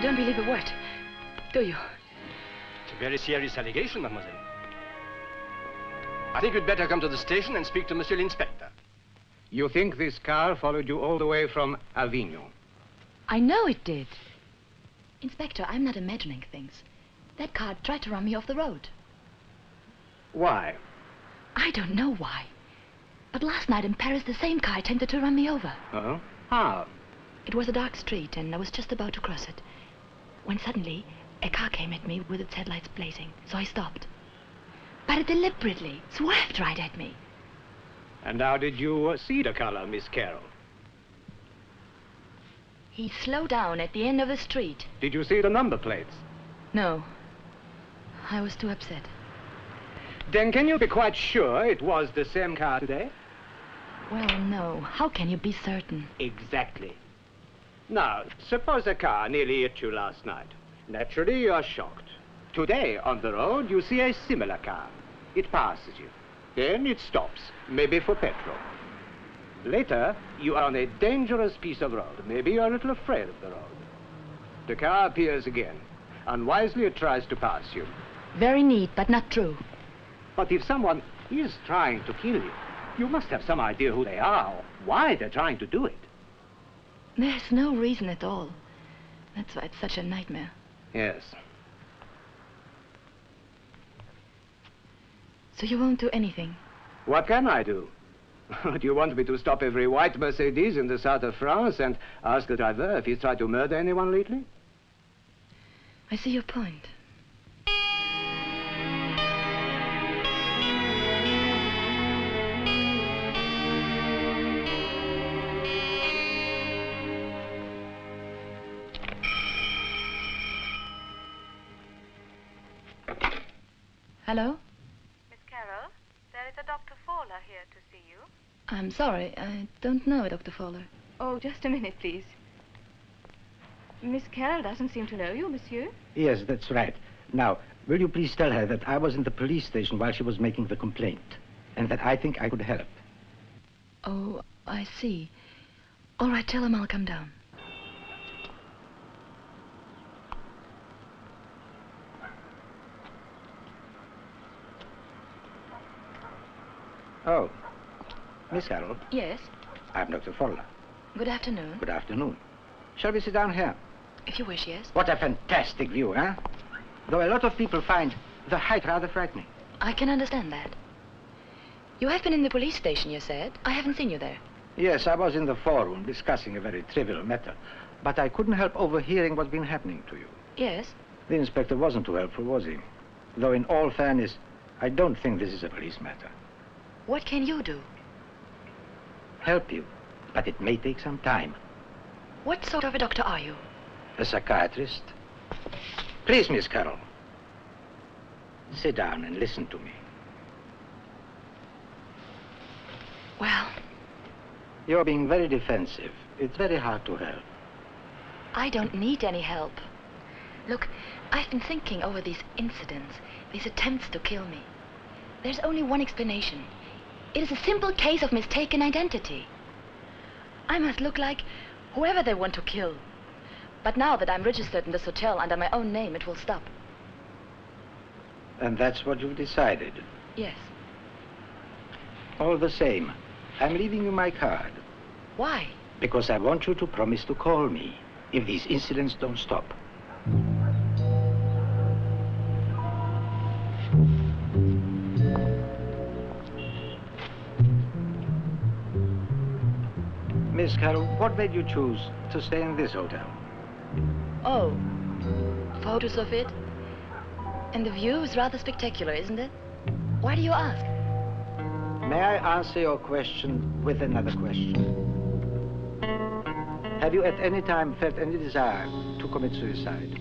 don't believe a word, do you? It's a very serious allegation, mademoiselle. I think you'd better come to the station and speak to Monsieur l'Inspector. You think this car followed you all the way from Avignon? I know it did. Inspector, I'm not imagining things. That car tried to run me off the road. Why? I don't know why. But last night in Paris, the same car attempted to run me over. Uh-huh. How? It was a dark street, and I was just about to cross it, when suddenly a car came at me with its headlights blazing, so I stopped. But it deliberately swerved right at me. And how did you see the color, Miss Carroll? He slowed down at the end of the street. Did you see the number plates? No. I was too upset. Then can you be quite sure it was the same car today? Well, no. How can you be certain? Exactly. Now, suppose a car nearly hit you last night. Naturally, you are shocked. Today, on the road, you see a similar car. It passes you. Then it stops, maybe for petrol. Later, you are on a dangerous piece of road. Maybe you're a little afraid of the road. The car appears again. Unwisely, it tries to pass you. Very neat, but not true. But if someone is trying to kill you, you must have some idea who they are or why they're trying to do it. There's no reason at all. That's why it's such a nightmare. Yes. So you won't do anything? What can I do? Do you want me to stop every white Mercedes in the south of France and ask the driver if he's tried to murder anyone lately? I see your point. Hello? Miss Carroll, there is a Dr. Fowler here to see you. I'm sorry, I don't know Dr. Fowler. Oh, just a minute, please. Miss Carroll doesn't seem to know you, monsieur. Yes, that's right. Now, will you please tell her that I was in the police station while she was making the complaint, and that I think I could help. Oh, I see. All right, tell him I'll come down. Oh, Miss Carroll. Yes? I'm Dr. Fowler. Good afternoon. Good afternoon. Shall we sit down here? If you wish, yes. What a fantastic view, huh? Though a lot of people find the height rather frightening. I can understand that. You have been in the police station, you said. I haven't seen you there. Yes, I was in the foreroom discussing a very trivial matter, but I couldn't help overhearing what's been happening to you. Yes? The inspector wasn't too helpful, was he? Though in all fairness, I don't think this is a police matter. What can you do? Help you, but it may take some time. What sort of a doctor are you? A psychiatrist. Please, Miss Carroll. Sit down and listen to me. Well, You're being very defensive. It's very hard to help. I don't need any help. Look, I've been thinking over these incidents, these attempts to kill me. There's only one explanation. It is a simple case of mistaken identity. I must look like whoever they want to kill. But now that I'm registered in this hotel under my own name, it will stop. And that's what you've decided. Yes. All the same, I'm leaving you my card. Why? Because I want you to promise to call me if these incidents don't stop. Miss Carroll, what made you choose to stay in this hotel? Oh, photos of it. And the view is rather spectacular, isn't it? Why do you ask? May I answer your question with another question? Have you at any time felt any desire to commit suicide?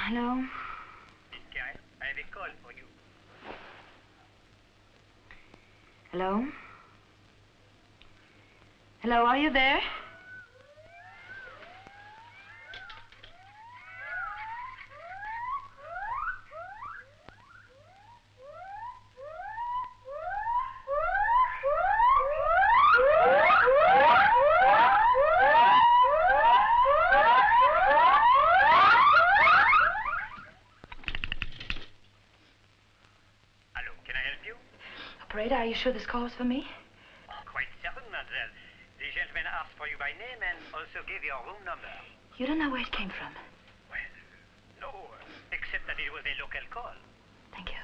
Hello? Kyle, I have a call for you. Hello? Hello, are you there? Hello, can I help you? Operator, are you sure this call is for me? Quite certain, mademoiselle. The gentleman asked for you by name and also gave your room number. You don't know where it came from. Well, no, except that it was a local call. Thank you.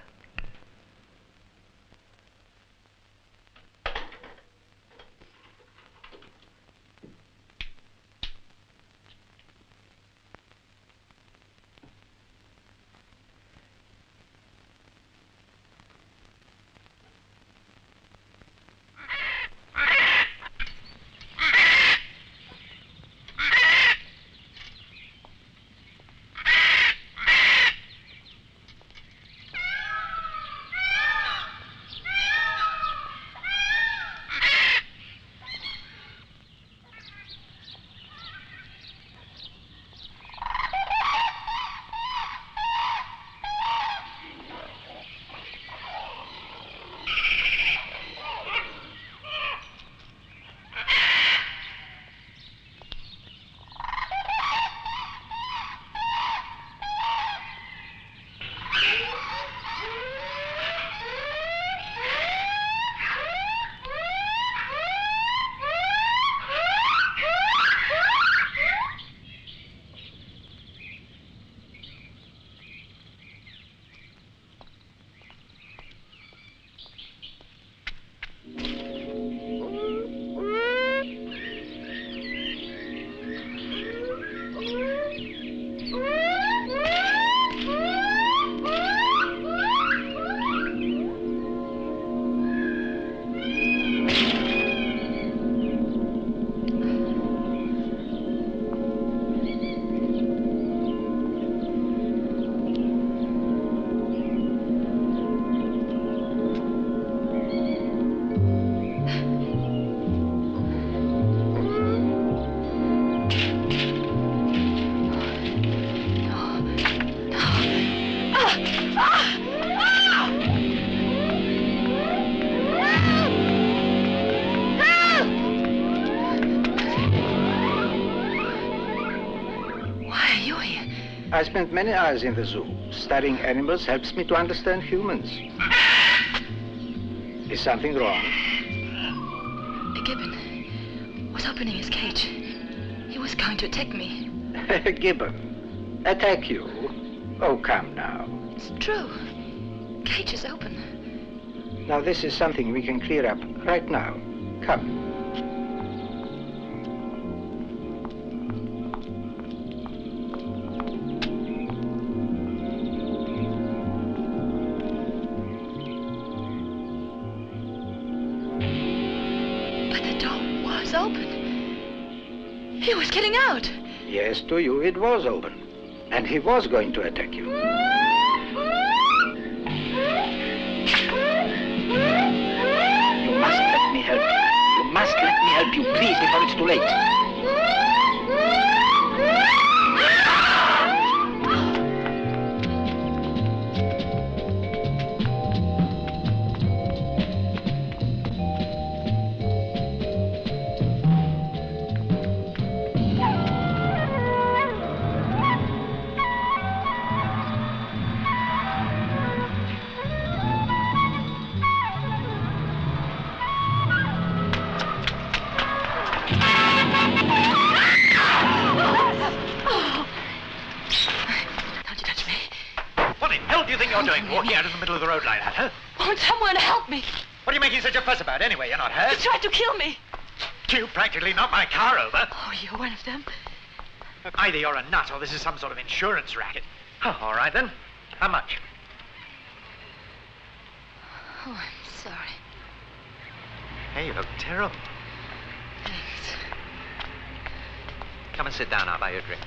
I spent many hours in the zoo. Studying animals helps me to understand humans. Is something wrong? A gibbon was opening his cage. He was going to attack me. A gibbon? Attack you? Oh, come now. It's true. Cage is open. Now, this is something we can clear up right now. Come. Open. He was getting out. Yes, to you it was open. And he was going to attack you. You must let me help you. You must let me help you, please, before it's too late. Walking out in the middle of the road like that, huh? Won't someone help me? What are you making such a fuss about anyway? You're not hurt. He tried to kill me. You practically knocked my car over. Oh, you're one of them? Either you're a nut or this is some sort of insurance racket. Oh, all right then. How much? Oh, I'm sorry. Hey, you look terrible. Thanks. Come and sit down. I'll buy you a drink.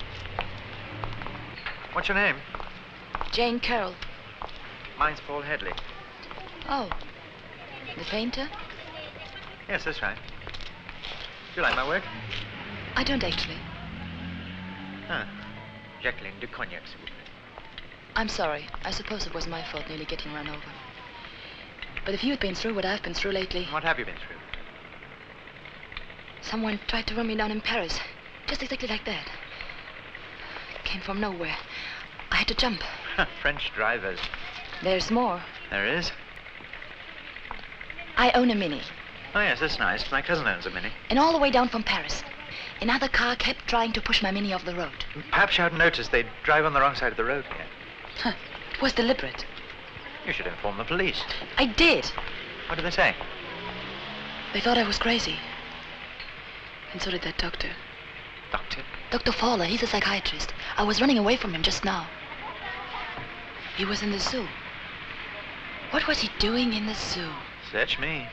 What's your name? Jane Carroll. Mine's Paul Headley. Oh, the painter? Yes, that's right. Do you like my work? I don't actually. Ah. Jacqueline de Cognac, s'il vous plaît. I'm sorry. I suppose it was my fault nearly getting run over. But if you had been through what I've been through lately... What have you been through? Someone tried to run me down in Paris. Just exactly like that. It came from nowhere. I had to jump. French drivers. There's more. There is? I own a Mini. Oh, yes, that's nice. My cousin owns a Mini. And all the way down from Paris, another car kept trying to push my Mini off the road. Perhaps you hadn't noticed they'd drive on the wrong side of the road here. Huh. It was deliberate. You should inform the police. I did. What did they say? They thought I was crazy. And so did that doctor. Doctor? Dr. Fowler, he's a psychiatrist. I was running away from him just now. He was in the zoo. What was he doing in the zoo? Search me.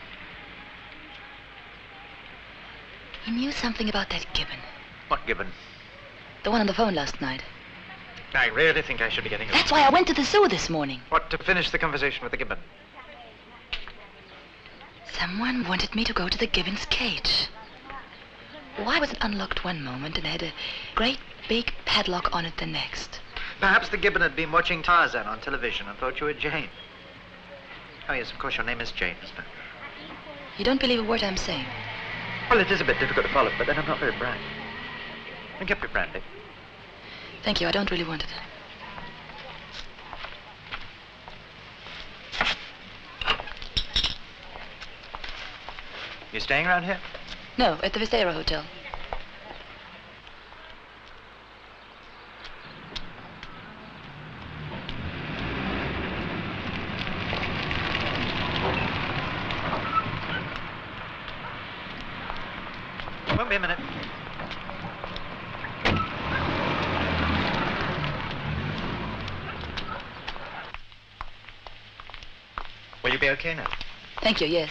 He knew something about that Gibbon. What Gibbon? The one on the phone last night. I really think I should be getting... That's why I went to the zoo this morning. What, to finish the conversation with the Gibbon? Someone wanted me to go to the Gibbon's cage. Why was it unlocked one moment and had a great big padlock on it the next? Perhaps the Gibbon had been watching Tarzan on television and thought you were Jane. Oh, yes, of course, your name is Jane, isn't it? You don't believe a word I'm saying. Well, it is a bit difficult to follow, but then I'm not very bright. Drink up your brandy. Thank you, I don't really want it. You staying around here? No, at the Vistera Hotel. Won't be a minute. Will you be okay now? Thank you, yes.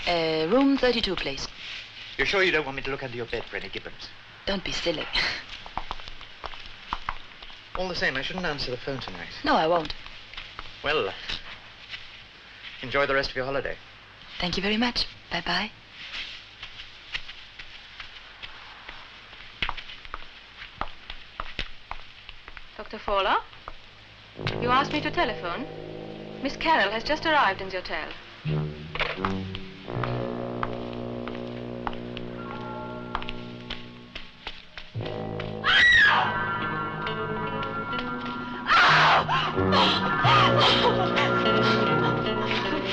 Room 32, please. You're sure you don't want me to look under your bed for any Gibbons? Don't be silly. All the same, I shouldn't answer the phone tonight. No, I won't. Well, enjoy the rest of your holiday. Thank you very much. Bye-bye. Dr. Fowler? You asked me to telephone? Miss Carroll has just arrived in the hotel.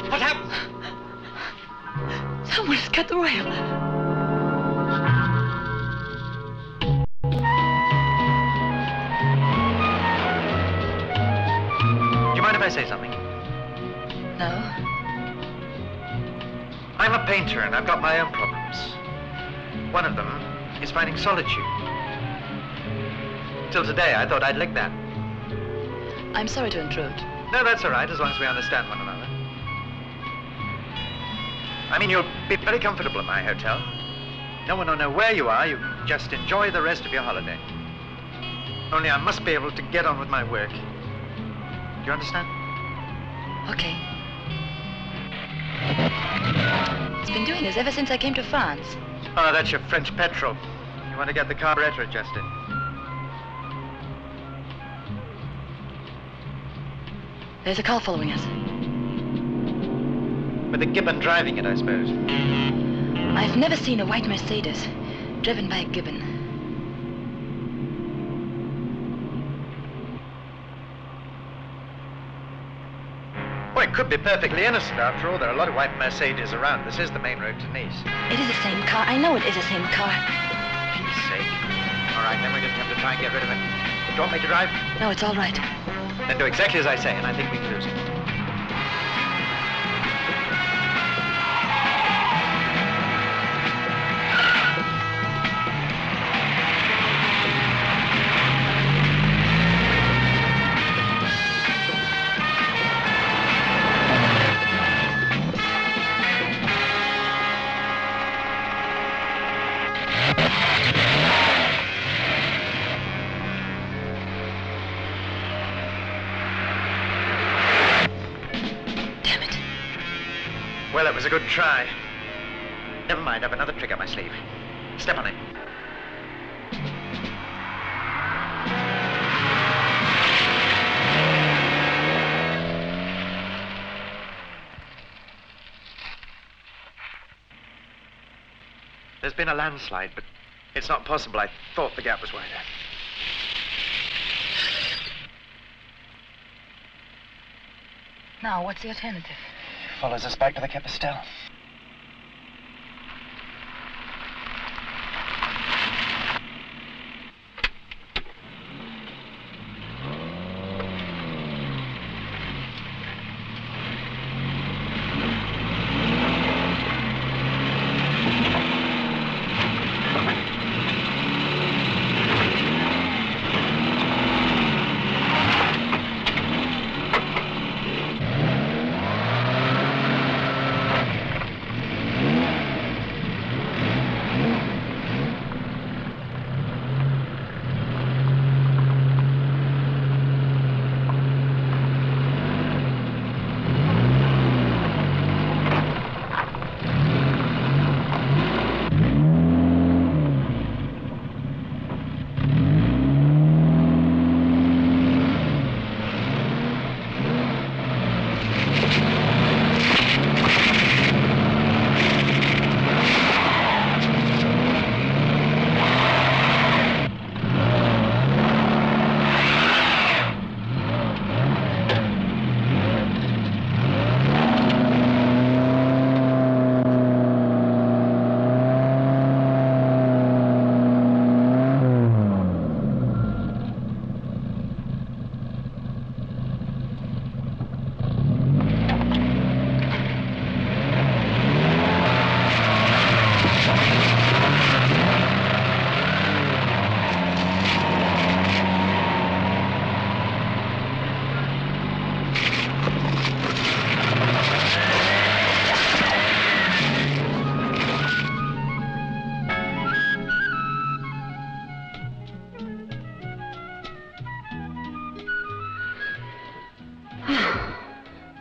What happened? Someone has cut the rail. Do you mind if I say something? No? I'm a painter and I've got my own problems. One of them is finding solitude. Till today, I thought I'd lick that. I'm sorry to intrude. No, that's all right, as long as we understand one another. I mean, you'll be very comfortable at my hotel. No one will know where you are. You can just enjoy the rest of your holiday. Only I must be able to get on with my work. Do you understand? Okay. It's been doing this ever since I came to France. Oh, that's your French petrol. You want to get the carburetor adjusted. There's a car following us. With the Gibbon driving it, I suppose. I've never seen a white Mercedes driven by a Gibbon. Well, it could be perfectly innocent, after all. There are a lot of white Mercedes around. This is the main road to Nice. It is the same car. I know it is the same car. For peace sake. All right, then we just have to try and get rid of it. Do you want me to drive? No, it's all right. Then do exactly as I say, and I think we can lose it. Well, it was a good try. Never mind, I've another trick up my sleeve. Step on it. There's been a landslide, but it's not possible. I thought the gap was wider. Now, what's the alternative? Follows us back to the Capistel.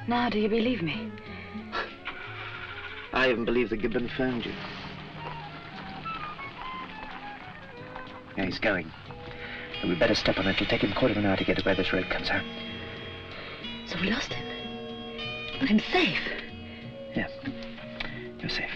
Now, do you believe me? I even believe that Gibbon found you. Yeah, he's going. And we'd better step on it. It'll take him a quarter of an hour to get to where this road comes out. So we lost him. I'm safe. Yeah, you're safe.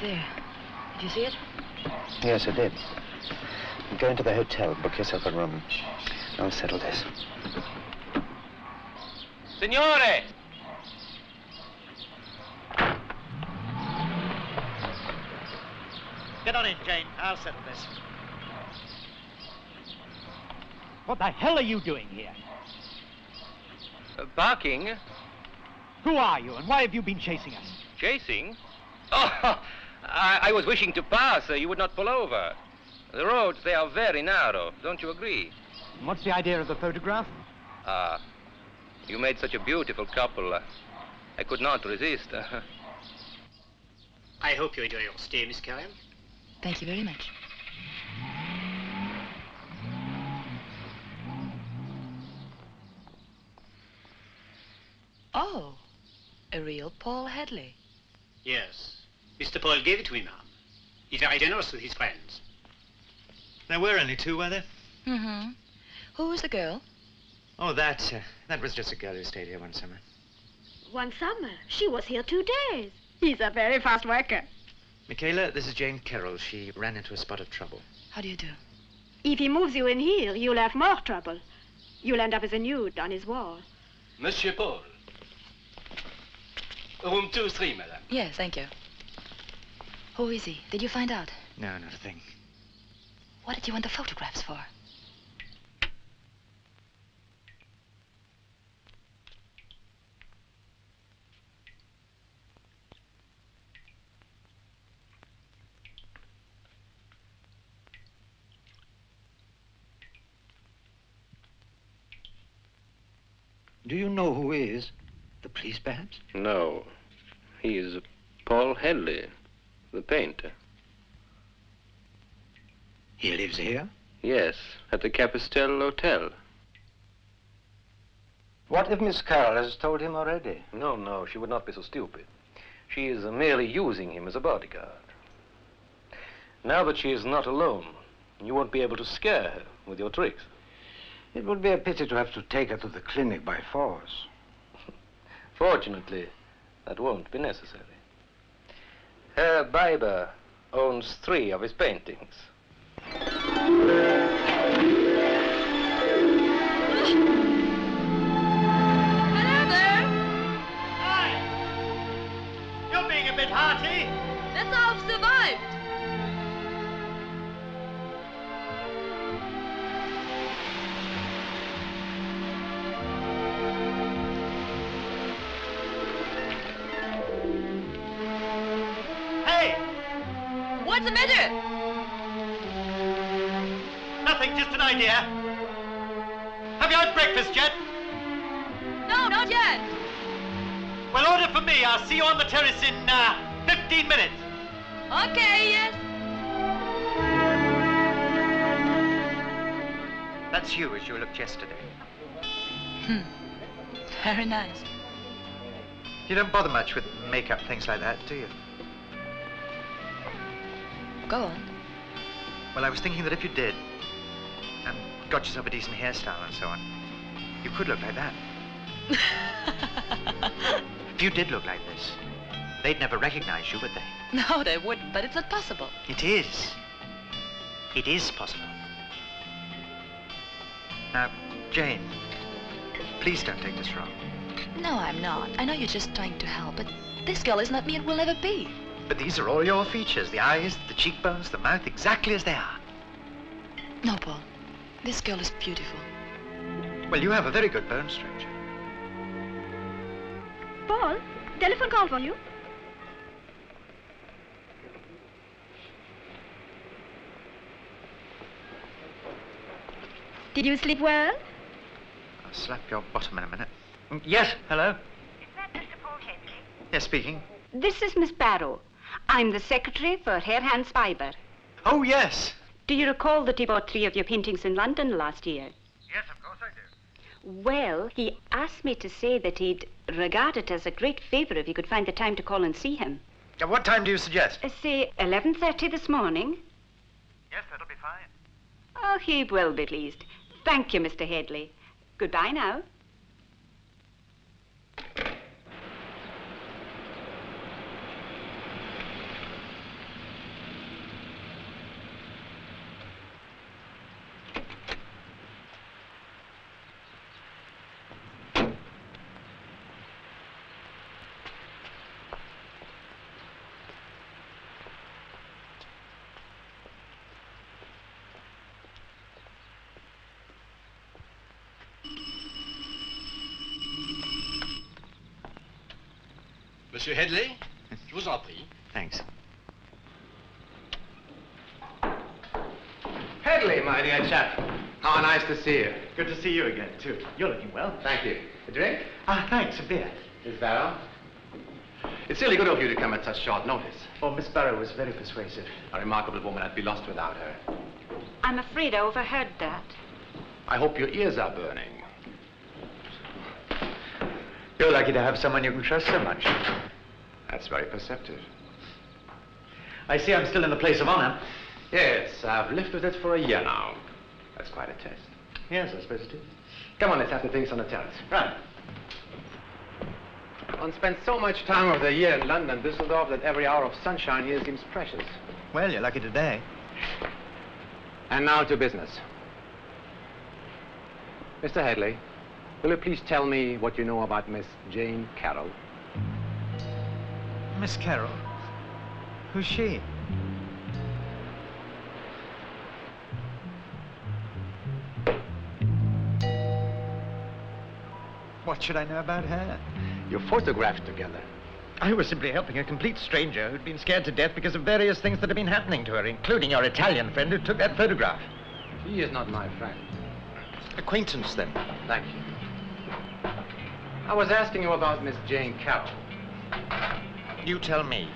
There. Did you see it? Yes, I did. Go into the hotel, book yourself a room. I'll settle this. Signore! Get on in, Jane. I'll settle this. What the hell are you doing here? Barking? Who are you, and why have you been chasing us? Chasing? Oh, I was wishing to pass. You would not pull over. The roads, they are very narrow. Don't you agree? And what's the idea of the photograph? You made such a beautiful couple. I could not resist. I hope you enjoy your stay, Miss Carrion. Thank you very much. Oh, a real Paul Hadley. Yes. Mr. Paul gave it to me, ma'am. He's very generous with his friends. There were only two, were there? Mm-hmm. Who was the girl? Oh, that was just a girl who stayed here one summer. One summer. She was here 2 days. He's a very fast worker. Michaela, this is Jane Carroll. She ran into a spot of trouble. How do you do? If he moves you in here, you'll have more trouble. You'll end up as a nude on his wall. Monsieur Paul. Room 2-3, madame. Yes, thank you. Who is he? Did you find out? No, not a thing. What did you want the photographs for? Do you know who he is? The police, perhaps? No. He is Paul Headley, the painter. He lives here? Yes, at the Capistrel Hotel. What if Miss Carroll has told him already? No, no, she would not be so stupid. She is merely using him as a bodyguard. Now that she is not alone, you won't be able to scare her with your tricks. It would be a pity to have to take her to the clinic by force. Fortunately, that won't be necessary. Herr Biber owns 3 of his paintings. A bit hearty. That's how I've survived. Hey! What's the matter? Nothing, just an idea. Have you had breakfast yet? No, not yet. Well, order for me. I'll see you on the terrace in 15 minutes. Okay, yes. That's you as you looked yesterday. Very nice. You don't bother much with makeup, things like that, do you? Go on. Well, I was thinking that if you did, and got yourself a decent hairstyle and so on, you could look like that. If you did look like this, they'd never recognize you, would they? No, they wouldn't, but it's not possible. It is. It is possible. Now, Jane, please don't take this wrong. No, I'm not. I know you're just trying to help, but this girl is not me and will never be. But these are all your features, the eyes, the cheekbones, the mouth, exactly as they are. No, Paul. This girl is beautiful. Well, you have a very good bone structure. Paul, telephone call for you. Did you sleep well? I'll slap your bottom in a minute. Yes, hello? Is that Mr. Paul Headley? Yes, speaking. This is Miss Barrow. I'm the secretary for Herr Hans Biber. Oh, yes. Do you recall that he bought 3 of your paintings in London last year? Yes, of course I do. Well, he asked me to say that he'd regard it as a great favor if you could find the time to call and see him. What time do you suggest? Say 11:30 this morning. Yes, that'll be fine. Oh, he will be pleased. Thank you, Mr. Headley. Goodbye now. Monsieur Headley, je vous en prie. Thanks. Headley, my dear chap. How nice to see you. Good to see you again, too. You're looking well. Thank you. A drink? Ah, thanks, a beer. Miss Barrow? It's really good of you to come at such short notice. Oh, Miss Barrow was very persuasive. A remarkable woman. I'd be lost without her. I'm afraid I overheard that. I hope your ears are burning. You're lucky to have someone you can trust so much. That's very perceptive. I see I'm still in the place of honor. Yes, I've lived with it for a year now. That's quite a test. Yes, I suppose it is. Come on, let's have some things on the terrace. Right. One spends so much time of the year in London, Düsseldorf, that every hour of sunshine here seems precious. Well, you're lucky today. And now to business. Mr. Headley, will you please tell me what you know about Miss Jane Carroll? Miss Carroll? Who's she? What should I know about her? You photographed together. I was simply helping a complete stranger who'd been scared to death because of various things that had been happening to her, including your Italian friend who took that photograph. He is not my friend. Acquaintance, then. Thank you. I was asking you about Miss Jane Carroll. You tell me.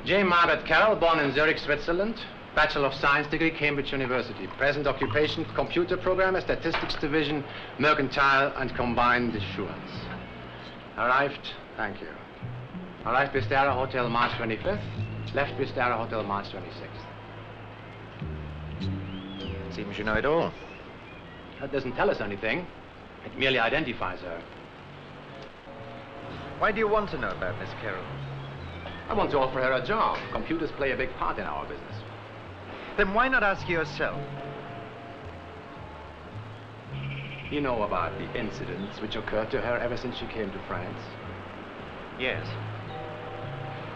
Jane Margaret Carroll, born in Zurich, Switzerland. Bachelor of Science degree, Cambridge University. Present occupation, computer programmer, statistics division, mercantile and combined insurance. Arrived, thank you. Arrived Vistara Hotel March 25th. Left Vistara Hotel March 26th. Seems you know it all. That doesn't tell us anything. It merely identifies her. Why do you want to know about Miss Carroll? I want to offer her a job. Computers play a big part in our business. Then why not ask yourself? You know about the incidents which occurred to her ever since she came to France? Yes.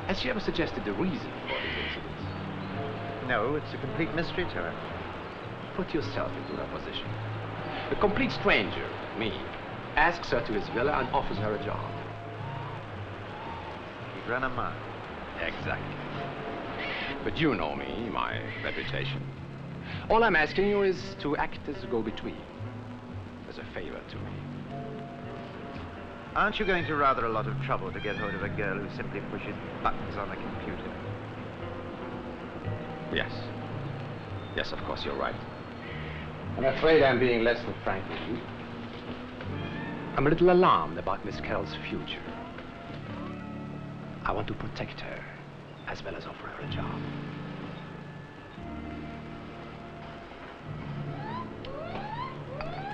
Has she ever suggested the reason for these incidents? No, it's a complete mystery to her. Put yourself into her position. A complete stranger, me, asks her to his villa and offers her a job. You'd run a mile. Exactly. But you know me, my reputation. All I'm asking you is to act as a go-between, as a favor to me. Aren't you going to rather a lot of trouble to get hold of a girl who simply pushes buttons on a computer? Yes. Yes, of course, you're right. I'm afraid I'm being less than frank with you. I'm a little alarmed about Miss Carroll's future. I want to protect her, as well as offer her a job.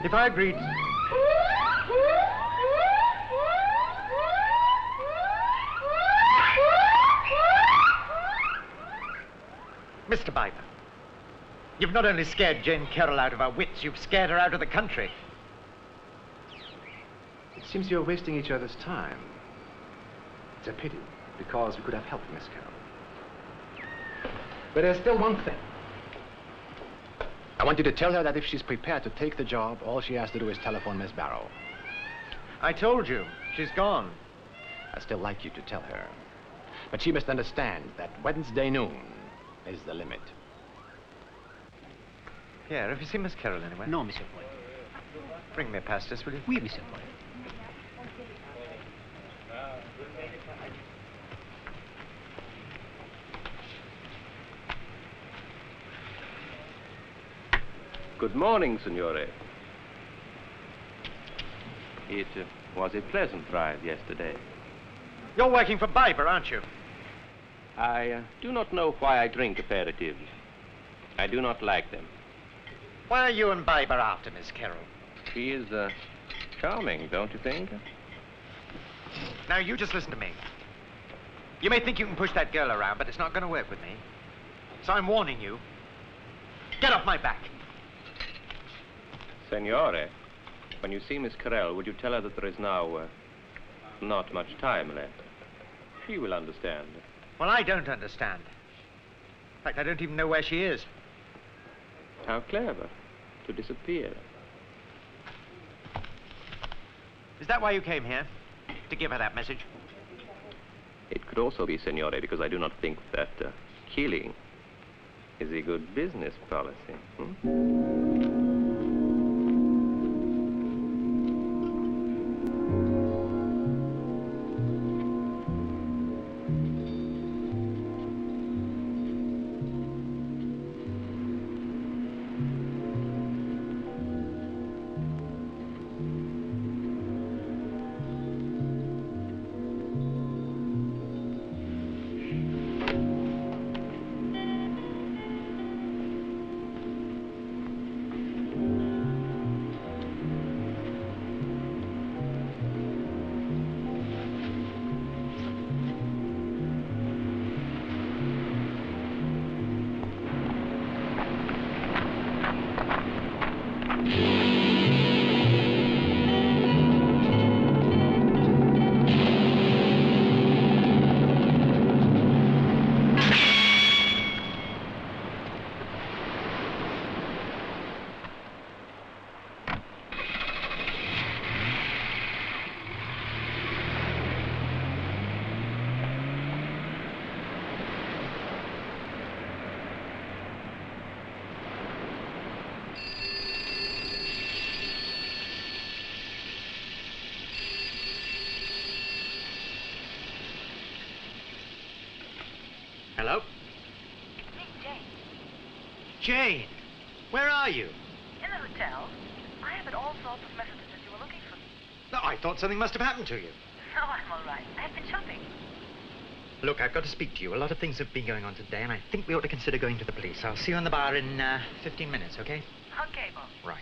If I agreed... Mr. Biber, you've not only scared Jane Carroll out of her wits, you've scared her out of the country. It seems you're wasting each other's time. It's a pity, because we could have helped Miss Carroll. But there's still one thing. I want you to tell her that if she's prepared to take the job, all she has to do is telephone Miss Barrow. I told you, she's gone. I'd still like you to tell her. But she must understand that Wednesday noon is the limit. Pierre, have you seen Miss Carroll anywhere? Non, Monsieur Poyle. Bring me past us, will you? Oui, Monsieur Poyle. Good morning, Signore. It was a pleasant ride yesterday. You're working for Biber, aren't you? I do not know why I drink aperitifs. I do not like them. Why are you and Biber after Miss Carroll? She is charming, don't you think? Now, you just listen to me. You may think you can push that girl around, but it's not going to work with me. So I'm warning you. Get off my back. Signore, when you see Miss Carroll, would you tell her that there is now not much time left? She will understand. Well, I don't understand. In fact, I don't even know where she is. How clever, to disappear. Is that why you came here? To give her that message? It could also be, Signore, because I do not think that killing is a good business policy. Hello? It's me, Jane. Jane, where are you? In the hotel. I have had all sorts of messages that you were looking for me. No, I thought something must have happened to you. No, I'm all right. I have been shopping. Look, I've got to speak to you. A lot of things have been going on today, and I think we ought to consider going to the police. I'll see you in the bar in 15 minutes, okay? Okay, Bob. Right.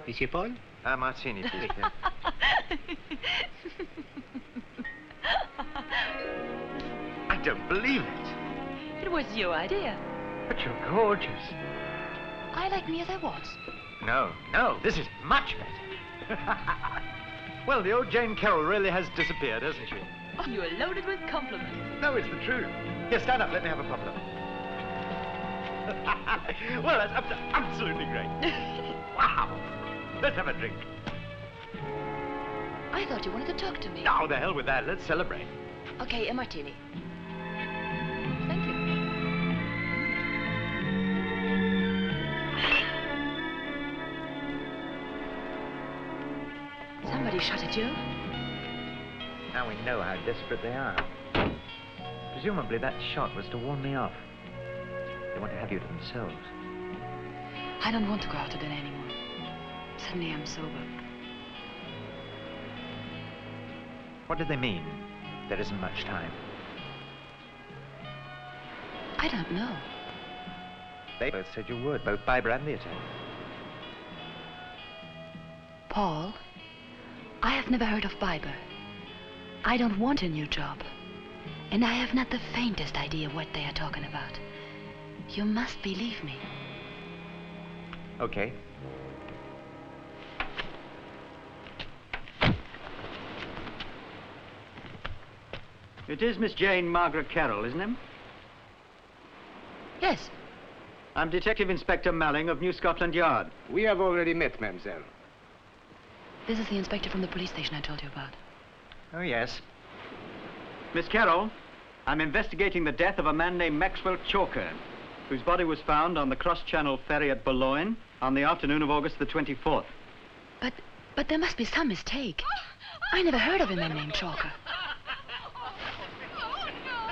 Monsieur Paul? Martini, please. I don't believe it. It was your idea. But you're gorgeous. I like me as I was. No, this is much better. Well, the old Jane Carroll really has disappeared, hasn't she? Oh, you are loaded with compliments. No, it's the truth. Here, stand up. Let me have a problem. Well, that's absolutely great. Wow. Let's have a drink. I thought you wanted to talk to me. Oh, the hell with that. Let's celebrate. Okay, a martini. Thank you. Somebody shot at you? Now we know how desperate they are. Presumably that shot was to warn me off. They want to have you to themselves. I don't want to go out to dinner anymore. Suddenly I'm sober. What did they mean? There isn't much time. I don't know. They both said you would, both Biber and the attorney. Paul, I have never heard of Biber. I don't want a new job. And I have not the faintest idea what they are talking about. You must believe me. Okay. It is Miss Jane Margaret Carroll, isn't it? Yes. I'm Detective Inspector Malling of New Scotland Yard. We have already met, mademoiselle. This is the inspector from the police station I told you about. Oh, yes. Miss Carroll, I'm investigating the death of a man named Maxwell Chalker, whose body was found on the cross-channel ferry at Boulogne on the afternoon of August the 24th. But there must be some mistake. I never heard of a man named Chalker.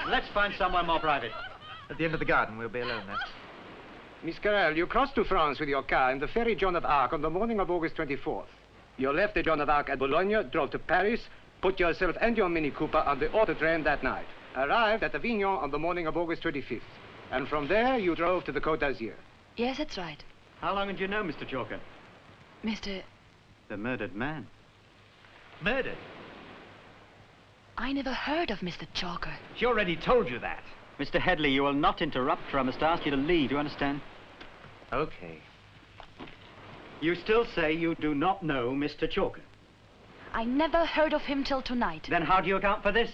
Let's find somewhere more private. At the end of the garden, we'll be alone then. Miss Carroll, you crossed to France with your car in the ferry Joan of Arc on the morning of August 24th. You left the Joan of Arc at Boulogne, drove to Paris, put yourself and your Mini Cooper on the auto train that night. Arrived at Avignon on the morning of August 25th. And from there, you drove to the Côte d'Azur. Yes, that's right. How long had you known Mr. Chalker? Mr. The murdered man. Murdered? I never heard of Mr. Chalker. She already told you that. Mr. Headley, you will not interrupt, or I must ask you to leave. Do you understand? Okay. You still say you do not know Mr. Chalker? I never heard of him till tonight. Then how do you account for this?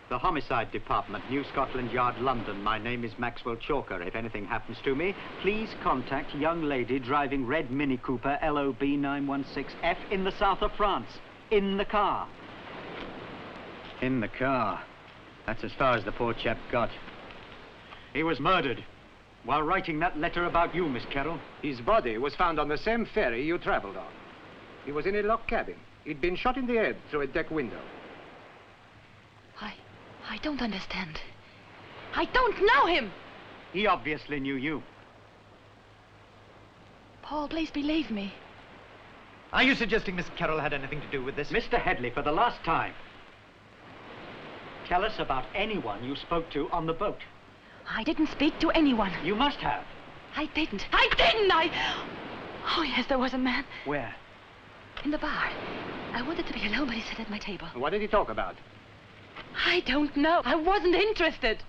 The Homicide Department, New Scotland Yard, London. My name is Maxwell Chalker. If anything happens to me, please contact young lady driving red Mini Cooper LOB 916F in the south of France. In the car. In the car. That's as far as the poor chap got. He was murdered while writing that letter about you, Miss Carroll. His body was found on the same ferry you traveled on. He was in a locked cabin. He'd been shot in the head through a deck window. I don't understand. I don't know him! He obviously knew you. Paul, please believe me. Are you suggesting Miss Carroll had anything to do with this? Mr. Headley, for the last time, tell us about anyone you spoke to on the boat. I didn't speak to anyone. You must have. I didn't! Oh, yes, there was a man. Where? In the bar. I wanted to be alone, but he sat at my table. What did he talk about? I don't know. I wasn't interested.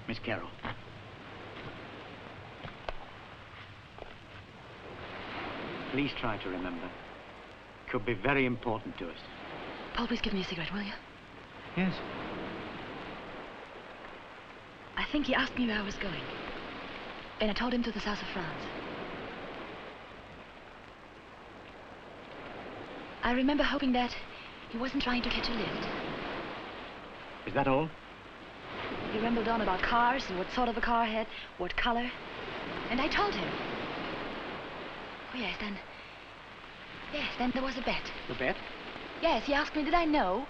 Miss Carroll. Please try to remember. Could be very important to us. Paul, please give me a cigarette, will you? Yes. I think he asked me where I was going. And I told him to the south of France. I remember hoping that He wasn't trying to catch a lift. Is that all? He rambled on about cars and what sort of a car I had, what color. And I told him. Oh, yes, then... Yes, then there was a bet. A bet? Yes, he asked me did I know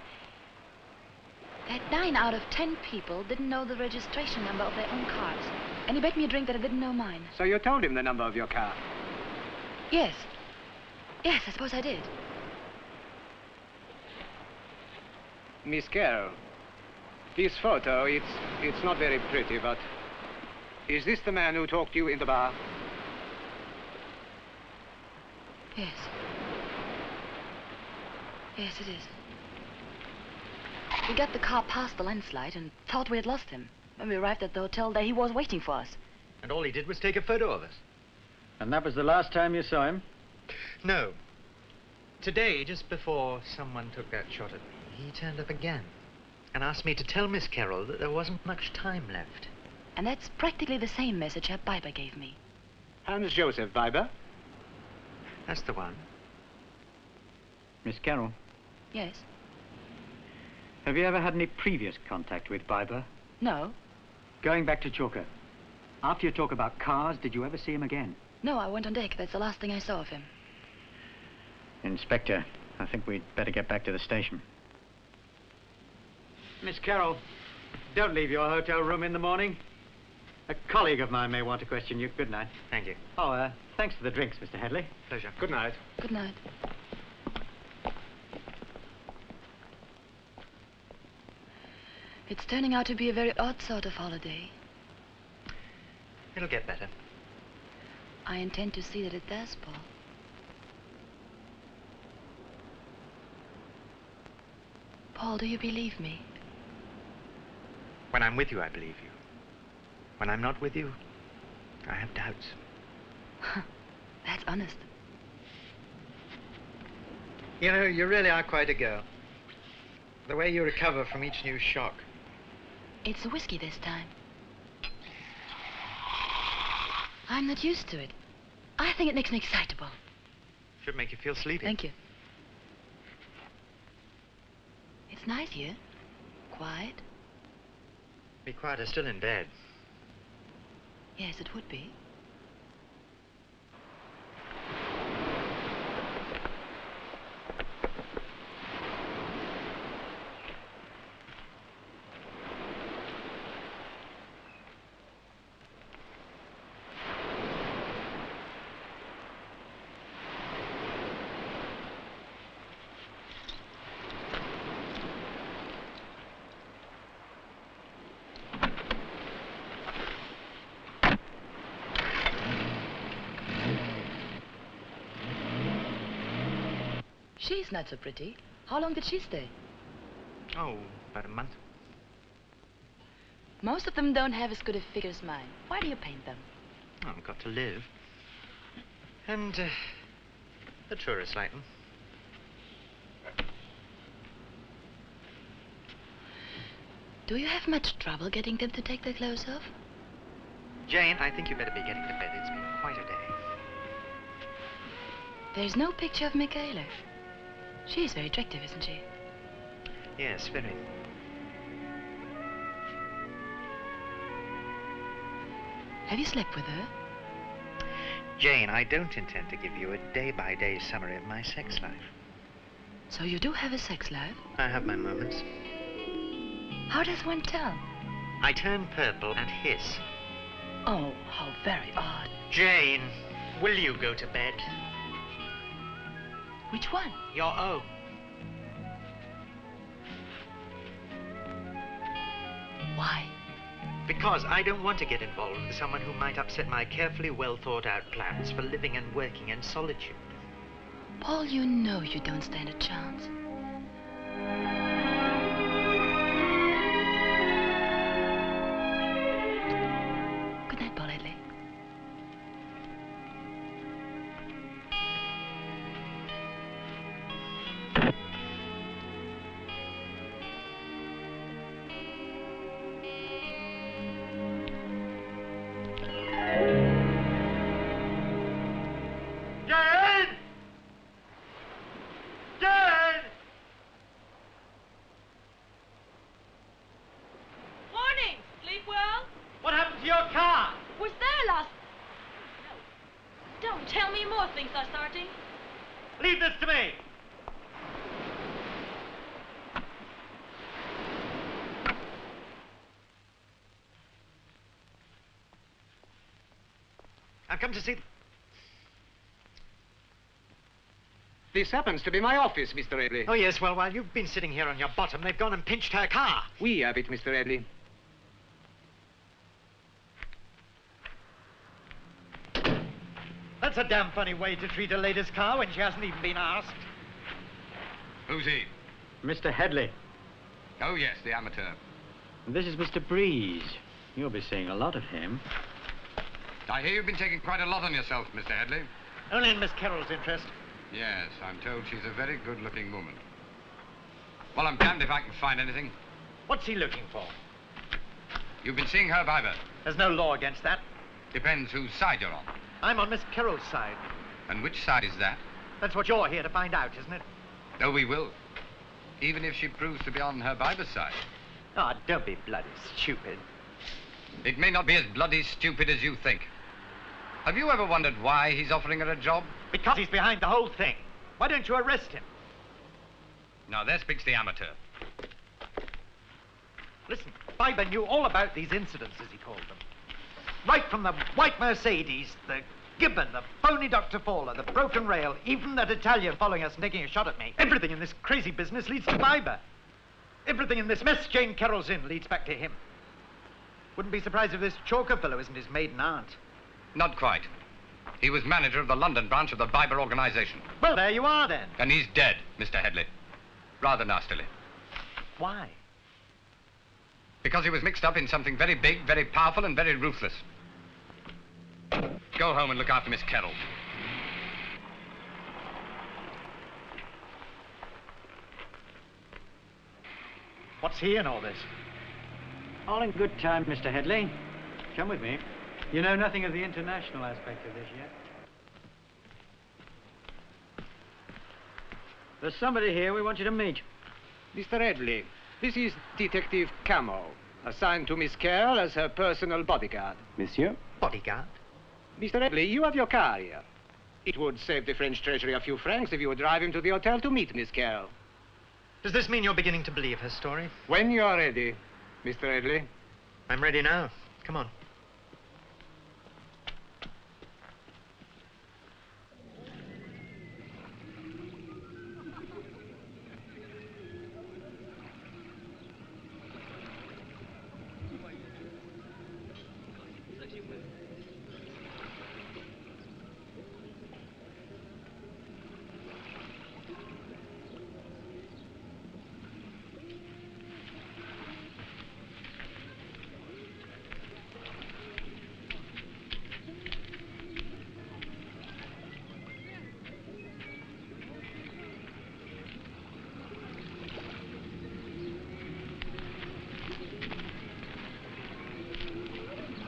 that 9 out of 10 people didn't know the registration number of their own cars. And he bet me a drink that I didn't know mine. So you told him the number of your car? Yes. Yes, I suppose I did. Miss Carroll, this photo, it's not very pretty, but is this the man who talked to you in the bar? Yes. Yes, it is. We got the car past the landslide and thought we had lost him. When we arrived at the hotel, there he was waiting for us. And all he did was take a photo of us. And that was the last time you saw him? No. Today, just before someone took that shot at me, he turned up again and asked me to tell Miss Carroll that there wasn't much time left. And that's practically the same message Herr Biber gave me. Hans Joseph Biber? That's the one. Miss Carroll? Yes? Have you ever had any previous contact with Biber? No. Going back to Chalker, after you talk about cars, did you ever see him again? No, I went on deck. That's the last thing I saw of him. Inspector, I think we'd better get back to the station. Miss Carroll, don't leave your hotel room in the morning. A colleague of mine may want to question you. Good night. Thank you. Oh, thanks for the drinks, Mr. Headley. Pleasure. Good night. Good night. It's turning out to be a very odd sort of holiday. It'll get better. I intend to see that it does, Paul. Paul, do you believe me? When I'm with you, I believe you. When I'm not with you, I have doubts. That's honest. You know, you really are quite a girl. The way you recover from each new shock. It's a whiskey this time. I'm not used to it. I think it makes me excitable. Should make you feel sleepy. Thank you. It's nice here. Quiet. Be quieter still in bed. Yes, it would be. She's not so pretty. How long did she stay? Oh, about a month. Most of them don't have as good a figure as mine. Why do you paint them? Oh, I've got to live. And, the tourists like them. Do you have much trouble getting them to take their clothes off? Jane, I think you better be getting to bed. It's been quite a day. There's no picture of Michaela. She's very attractive, isn't she? Yes, very. Have you slept with her? Jane, I don't intend to give you a day-by-day summary of my sex life. So you do have a sex life? I have my moments. How does one tell? I turn purple and hiss. Oh, how very odd. Jane, will you go to bed? Which one? Your own. Why? Because I don't want to get involved with someone who might upset my carefully well-thought-out plans for living and working in solitude. Paul, you know you don't stand a chance. Good night, Paul Headley. many more things are starting? Leave this to me. I've come to see... This happens to be my office, Mr. Edley. Oh, yes, well, while you've been sitting here on your bottom, they've gone and pinched her car. We have it, Mr. Edley. That's a damn funny way to treat a lady's car when she hasn't even been asked. Who's he? Mr. Headley. Oh, yes, the amateur. This is Mr. Breeze. You'll be seeing a lot of him. I hear you've been taking quite a lot on yourself, Mr. Headley. Only in Miss Carroll's interest. Yes, I'm told she's a very good-looking woman. Well, I'm damned if I can find anything. What's he looking for? You've been seeing Herb Ivor. There's no law against that. Depends whose side you're on. I'm on Miss Carroll's side. And which side is that? That's what you're here to find out, isn't it? Oh, we will. Even if she proves to be on Herb Ivor's side. Ah, oh, don't be bloody stupid. It may not be as bloody stupid as you think. Have you ever wondered why he's offering her a job? Because he's behind the whole thing. Why don't you arrest him? Now, there speaks the amateur. Listen, Biber knew all about these incidents, as he called them. Right from the white Mercedes, the Gibbon, the phony Dr. Fowler, the broken rail, even that Italian following us and taking a shot at me. Everything in this crazy business leads to Biber. Everything in this mess Jane Carroll's in leads back to him. Wouldn't be surprised if this Chalker fellow isn't his maiden aunt. Not quite. He was manager of the London branch of the Biber organization. Well, there you are, then. And he's dead, Mr. Headley. Rather nastily. Why? Because he was mixed up in something very big, very powerful, and very ruthless. Go home and look after Miss Carroll. What's he in all this? All in good time, Mr. Headley. Come with me. You know nothing of the international aspect of this yet. There's somebody here we want you to meet. Mr. Headley, this is Detective Camo, assigned to Miss Carroll as her personal bodyguard. Monsieur? Bodyguard? Mr. Headley, you have your car here. It would save the French Treasury a few francs if you would drive him to the hotel to meet Miss Carroll. Does this mean you're beginning to believe her story? When you are ready, Mr. Headley. I'm ready now. Come on.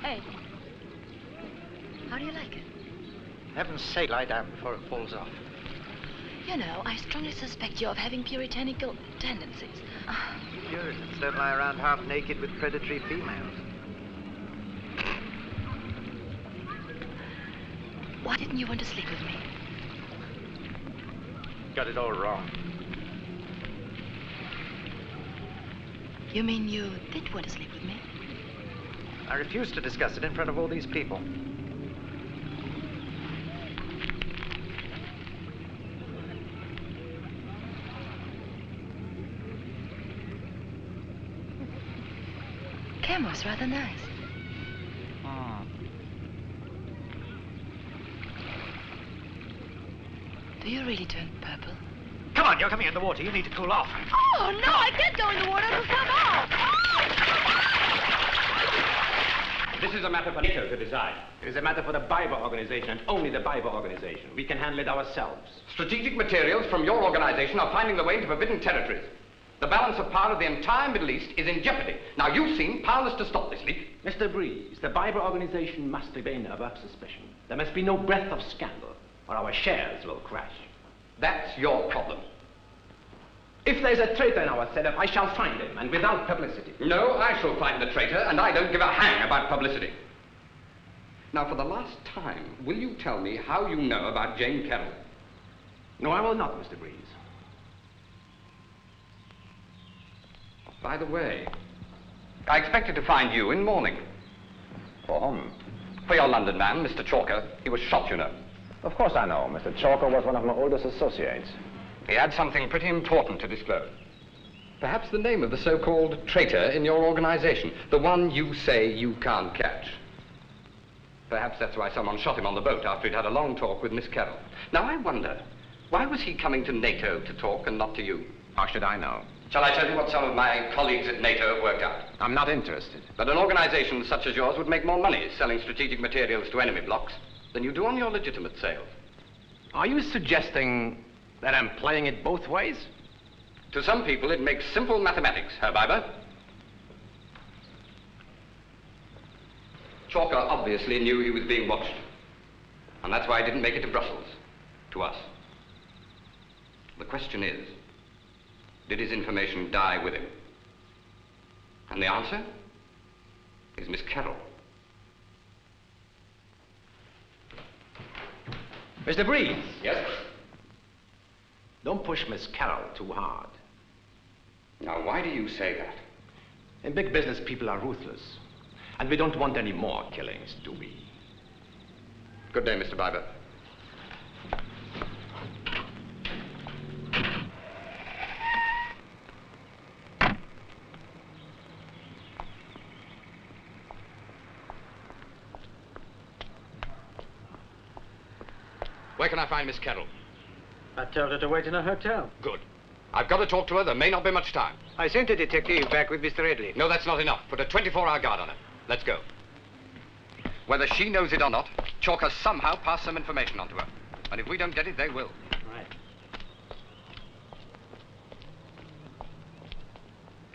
Ed, how do you like it? Heaven's sake, lie down before it falls off. You know, I strongly suspect you of having puritanical tendencies. Puritans don't lie around half naked with predatory females. Why didn't you want to sleep with me? Got it all wrong. You mean you did want to sleep with me? I refuse to discuss it in front of all these people. Camo's rather nice. Do you really turn purple? Come on, you're coming in the water. You need to cool off. Oh, no, I can't go in the water. It'll come off. This is a matter for NATO to decide. It is a matter for the Biber organization and only the Biber organization. We can handle it ourselves. Strategic materials from your organization are finding their way into forbidden territories. The balance of power of the entire Middle East is in jeopardy. Now, you seem powerless to stop this leak. Mr. Breeze, the Biber organization must remain above suspicion. There must be no breath of scandal, or our shares will crash. That's your problem. If there's a traitor in our setup, I shall find him, and without publicity. No, I shall find the traitor, and I don't give a hang about publicity. Now, for the last time, will you tell me how you know about Jane Carroll? No, I will not, Mr. Breeze. By the way, I expected to find you in mourning. For whom? For your London man, Mr. Chalker. He was shot, you know. Of course I know. Mr. Chalker was one of my oldest associates. He had something pretty important to disclose. Perhaps the name of the so-called traitor in your organization, the one you say you can't catch. Perhaps that's why someone shot him on the boat after he'd had a long talk with Miss Carroll. Now, I wonder, why was he coming to NATO to talk and not to you? How should I know? Shall I tell you what some of my colleagues at NATO have worked out? I'm not interested. That an organization such as yours would make more money selling strategic materials to enemy blocks than you do on your legitimate sales. Are you suggesting that I'm playing it both ways? To some people, it makes simple mathematics, Herr Biber. Chalker obviously knew he was being watched. And that's why he didn't make it to Brussels, to us. The question is, did his information die with him? And the answer is Miss Carroll. Mr. Breeze. Yes? Don't push Miss Carroll too hard. Now, why do you say that? In big business, people are ruthless. And we don't want any more killings, do we? Good day, Mr. Biber. Where can I find Miss Carroll? I told her to wait in a hotel. Good. I've got to talk to her. There may not be much time. I sent a detective back with Mr. Edley. No, that's not enough. Put a 24-hour guard on her. Let's go. Whether she knows it or not, Chalker somehow passed some information on to her. And if we don't get it, they will. Right.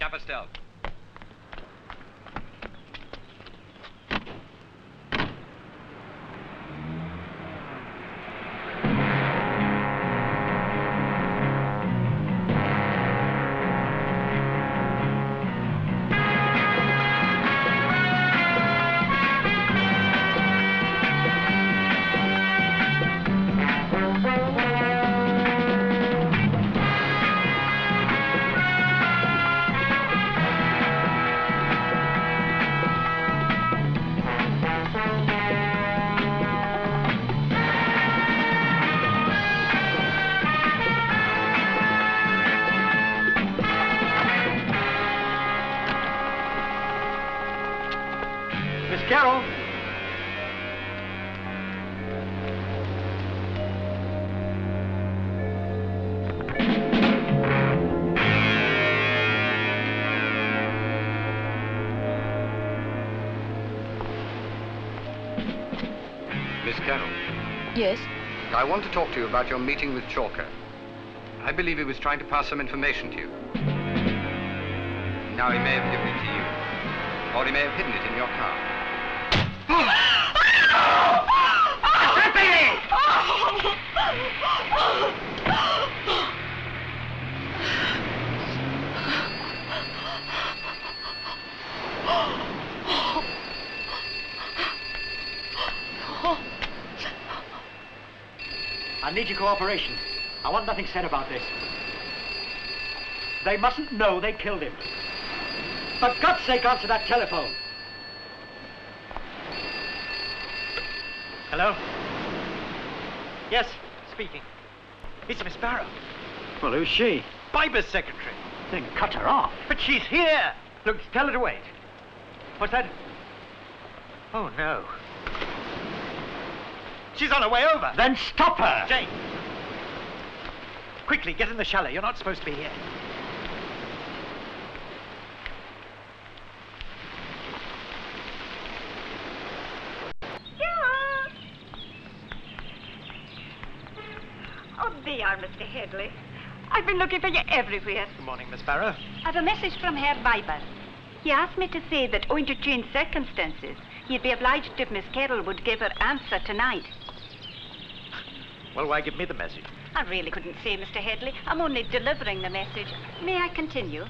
Capistel. Carroll. Miss Carroll. Yes? I want to talk to you about your meeting with Chalker. I believe he was trying to pass some information to you. Now, he may have given it to you, or he may have hidden it in your car. I need your cooperation. I want nothing said about this. They mustn't know they killed him. For God's sake, answer that telephone. Hello? Yes, speaking. It's Miss Barrow. Well, who's she? Biber's secretary. Then cut her off. But she's here. Look, tell her to wait. What's that? Oh, no. She's on her way over. Then stop her. Jane. Quickly, get in the chalet. You're not supposed to be here. Oh, there, Mr. Headley. I've been looking for you everywhere. Good morning, Miss Barrow. I've a message from Herr Biber. He asked me to say that, owing to changed circumstances, he'd be obliged if Miss Carroll would give her answer tonight. Well, why give me the message? I really couldn't say, Mr. Headley. I'm only delivering the message. May I continue?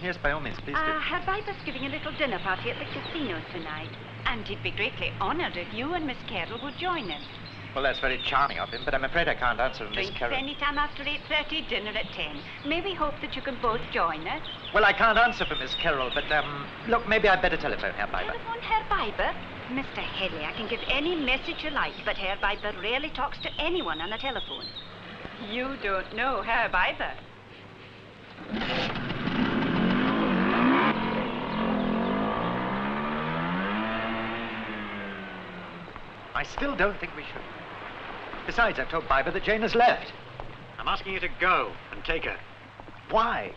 Yes, by all means, please do. Herr Viper's giving a little dinner party at the casino tonight. And he'd be greatly honoured if you and Miss Carroll would join him. Well, that's very charming of him, but I'm afraid I can't answer Miss Drinks Carroll. any time after 8:30, dinner at 10. May we hope that you can both join us? Well, I can't answer for Miss Carroll, but, look, maybe I'd better telephone Herr Viper. Telephone Herr Viper? Mr. Headley, I can give any message you like, but Herr Viper rarely talks to anyone on the telephone. You don't know Herr Viper. I still don't think we should. Besides, I've told Viper that Jane has left. I'm asking you to go and take her. Why?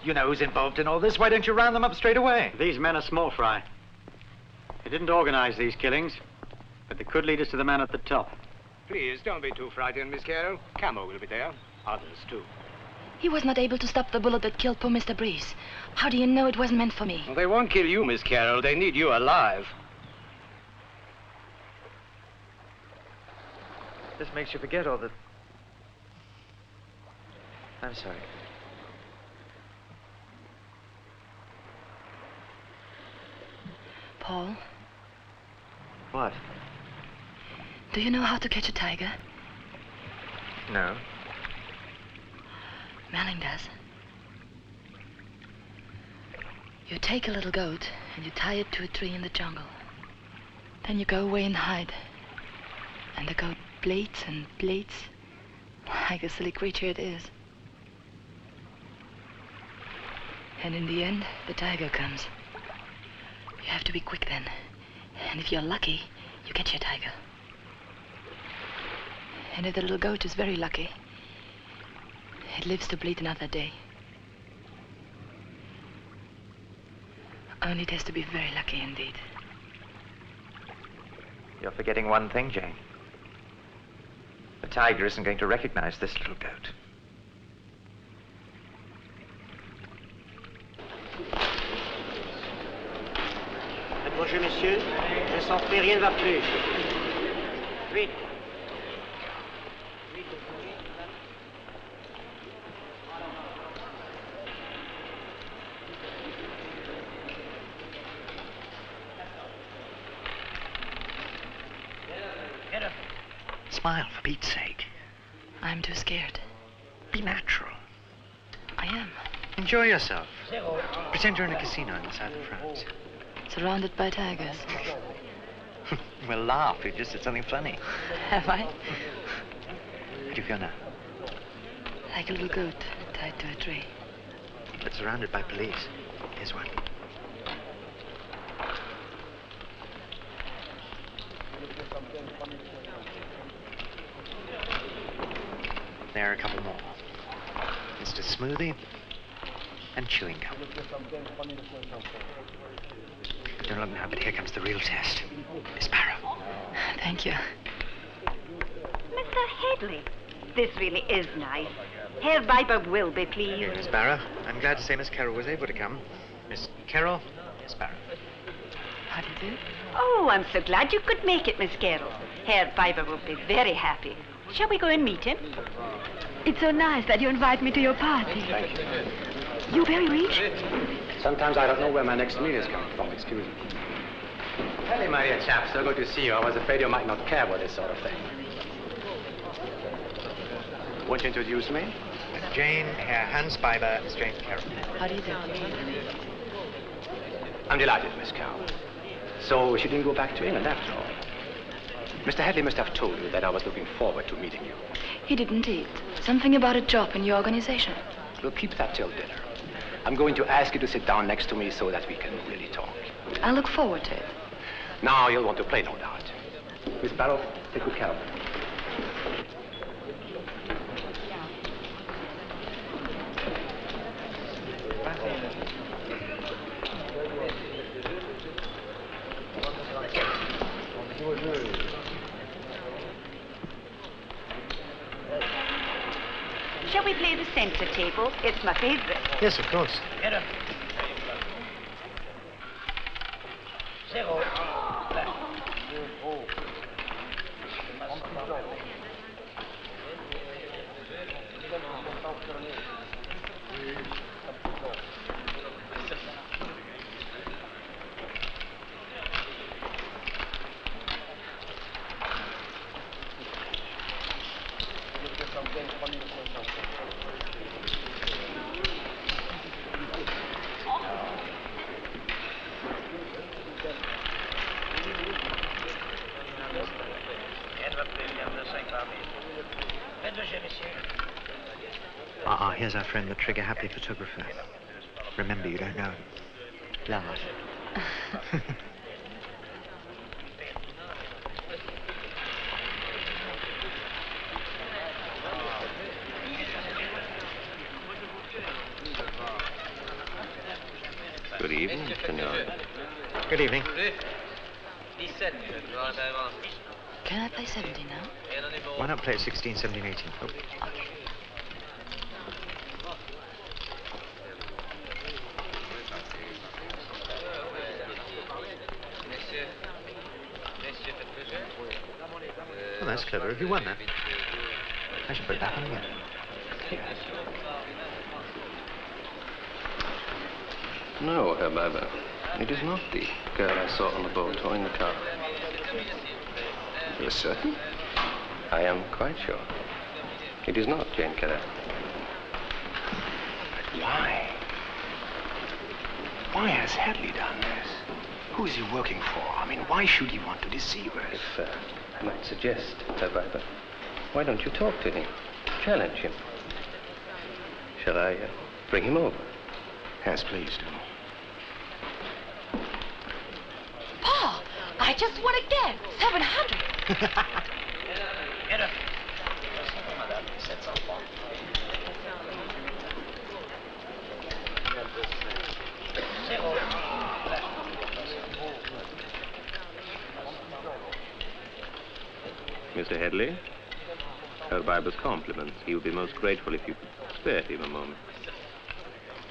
You know who's involved in all this. Why don't you round them up straight away? These men are small fry. They didn't organize these killings, but they could lead us to the man at the top. Please, don't be too frightened, Miss Carroll. Camo will be there. Others, too. He was not able to stop the bullet that killed poor Mr. Breeze. How do you know it wasn't meant for me? Well, they won't kill you, Miss Carroll. They need you alive. This makes you forget all the... I'm sorry. Paul, What? do you know how to catch a tiger? No. Manning does. You take a little goat and you tie it to a tree in the jungle. Then you go away and hide. And the goat bleats and bleats like a silly creature it is. And in the end, the tiger comes. You have to be quick then. And if you're lucky, you catch your tiger. And if the little goat is very lucky, it lives to bleat another day. Only it has to be very lucky indeed. You're forgetting one thing, Jane. The tiger isn't going to recognize this little goat. Bonjour, messieurs. Je sens que rien ne va plus. Vite. Smile, for Pete's sake. I'm too scared. Be natural. I am. Enjoy yourself. Pretend you're in a casino in the south of France. Surrounded by tigers. Well, laugh. You just said something funny. Have I? How do you feel now? Like a little goat tied to a tree. But surrounded by police. Here's one. There are a couple more. Mr. Smoothie and chewing gum. Don't look now, but here comes the real test. Miss Barrow. Thank you. Mr. Headley, this really is nice. Herr Viper will be pleased. Here, Miss Barrow. I'm glad to say Miss Carroll was able to come. Miss Carroll, Miss Barrow. How do you do? Oh, I'm so glad you could make it, Miss Carroll. Herr Viper will be very happy. Shall we go and meet him? It's so nice that you invite me to your party. Thank you. You're very rich. Sometimes I don't know where my next meal is coming from. Excuse me. Hello, my dear chap. So good to see you. I was afraid you might not care about this sort of thing. Won't you introduce me? Jane, Herr Hans Biber, Miss Jane Carroll. How do you do? I'm delighted, Miss Carroll. So she didn't go back to England after all. Mr. Hadley must have told you that I was looking forward to meeting you. He did indeed. Something about a job in your organization. We'll keep that till dinner. I'm going to ask you to sit down next to me so that we can really talk. I look forward to it. Now you'll want to play, no doubt. Miss Barrow, take good care of her. Shall we play the center table? It's my favorite. Yes, of course. Here's our friend, the trigger-happy photographer. Remember, you don't know him. Large. Good evening, senor. Good evening. Can I play 17 now? Why not play 16, 17, 18? Oh. Okay. Well, that's clever. Have you won that? I should put it back on again. No, Herr Biber. It is not the girl I saw on the boat or in the car. You're certain? I am quite sure. It is not Jane Carell. Why? Why has Hadley done this? Who is he working for? I mean, why should he want to deceive us? If I might suggest, Herr Biber, why don't you talk to him? Challenge him. Shall I bring him over? Yes, please do. Pa, I just won again. 700. Mr. Headley, Herr Biber's compliments. He would be most grateful if you could spare him a moment.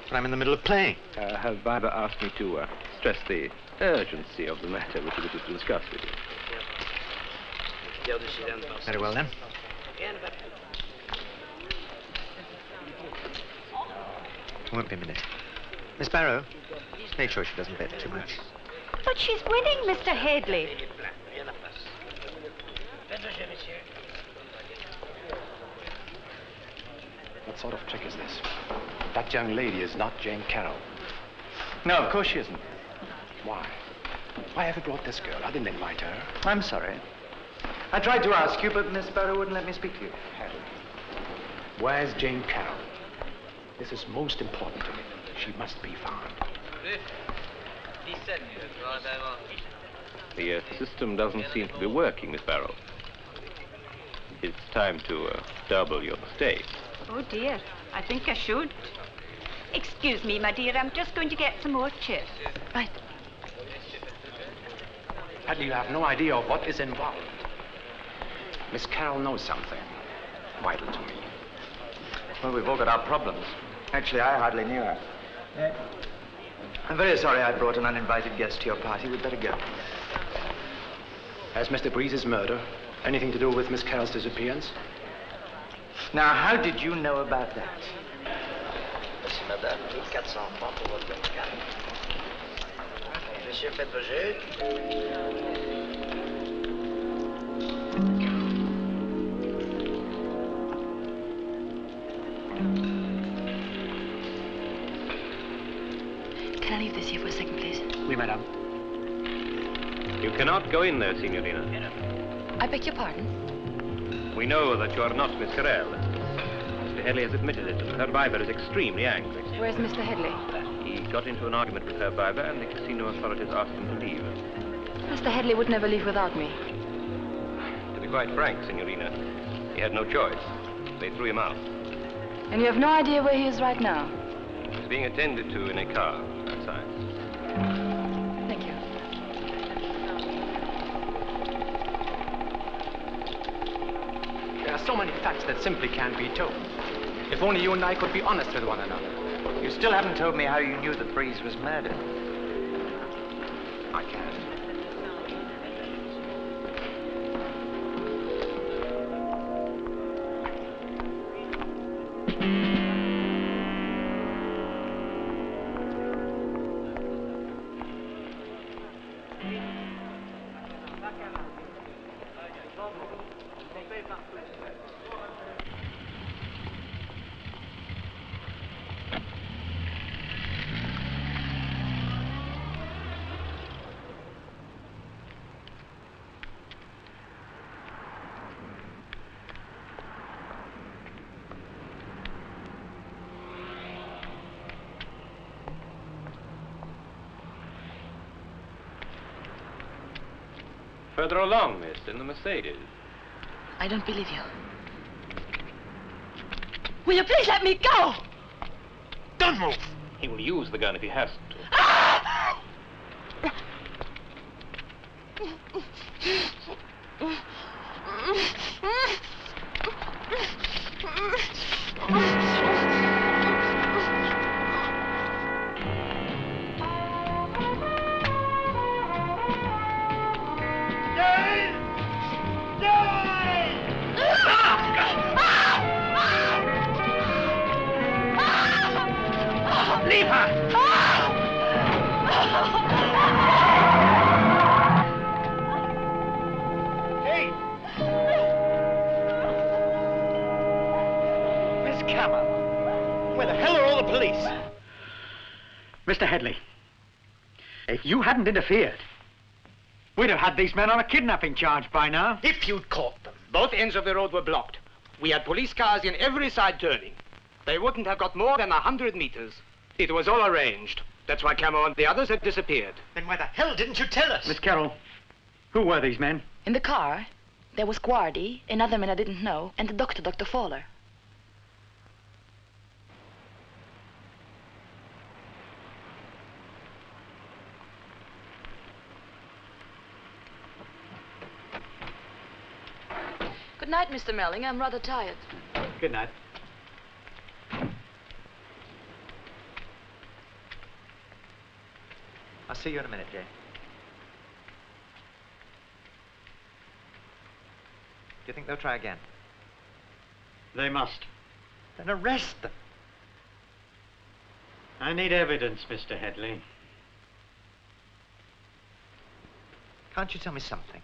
But I'm in the middle of playing. Herr Biber asked me to stress the urgency of the matter which he wishes to discuss with you. Very well, then. Won't be a minute. Miss Barrow, make sure she doesn't bet too much. But she's winning, Mr. Hadley. What sort of trick is this? That young lady is not Jane Carroll. No, of course she isn't. Why? Why have you brought this girl? I didn't invite her. I'm sorry. I tried to ask you, but Miss Barrow wouldn't let me speak to you. Where's Jane Carroll? This is most important to me. She must be found. The system doesn't seem to be working, Miss Barrow. It's time to double your stake. Oh, dear. I think I should. Excuse me, my dear. I'm just going to get some more chips. Right. Hadley, you have no idea of what is involved. Miss Carroll knows something vital to me. Well, we've all got our problems. Actually, I hardly knew her. I'm very sorry I brought an uninvited guest to your party. We'd better go. Has Mr. Breeze's murder anything to do with Miss Carroll's disappearance? Now, how did you know about that? Merci, madame. 1400 francs pour votre médical. Monsieur, faites vos jeux. Can I leave this here for a second, please? Oui, madame. You cannot go in there, Signorina. I beg your pardon? We know that you are not Miss Carell. Mr. Headley has admitted it, and Herr Biber is extremely angry. Where's Mr. Headley? He got into an argument with Herr Biber, and the casino authorities asked him to leave. Mr. Headley would never leave without me. To be quite frank, Signorina, he had no choice. They threw him out. And you have no idea where he is right now? He's being attended to in a car outside. Thank you. There are so many facts that simply can't be told. If only you and I could be honest with one another. You still haven't told me how you knew that Breeze was murdered. I can't. further along, miss, in the Mercedes. I don't believe you. Will you please let me go? Don't move! He will use the gun if he has to. Leave her! Hey! Miss Campbell, where the hell are all the police? Mr. Headley, if you hadn't interfered, we'd have had these men on a kidnapping charge by now. If you'd caught them. Both ends of the road were blocked. We had police cars in every side turning. They wouldn't have got more than 100 meters. It was all arranged. That's why Camo and the others had disappeared. Then why the hell didn't you tell us? Miss Carroll, who were these men? In the car, there was Guardi, another man I didn't know, and the doctor, Dr. Fowler. Good night, Mr. Melling. I'm rather tired. Good night. I'll see you in a minute, Jane. Do you think they'll try again? They must. Then arrest them. I need evidence, Mr. Headley. Can't you tell me something?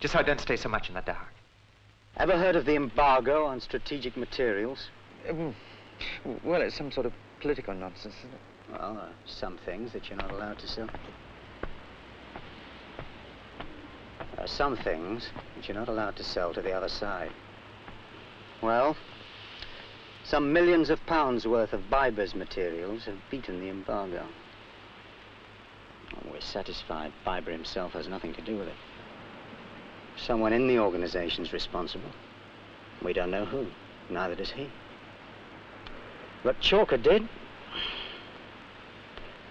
Just so I don't stay so much in the dark. Ever heard of the embargo on strategic materials? Well, it's some sort of political nonsense, isn't it? Well, there are some things that you're not allowed to sell. There are some things that you're not allowed to sell to the other side. Well, some millions of pounds worth of Biber's materials have beaten the embargo. Well, we're satisfied Biber himself has nothing to do with it. Someone in the organization's responsible. We don't know who. Neither does he. But Chalker did.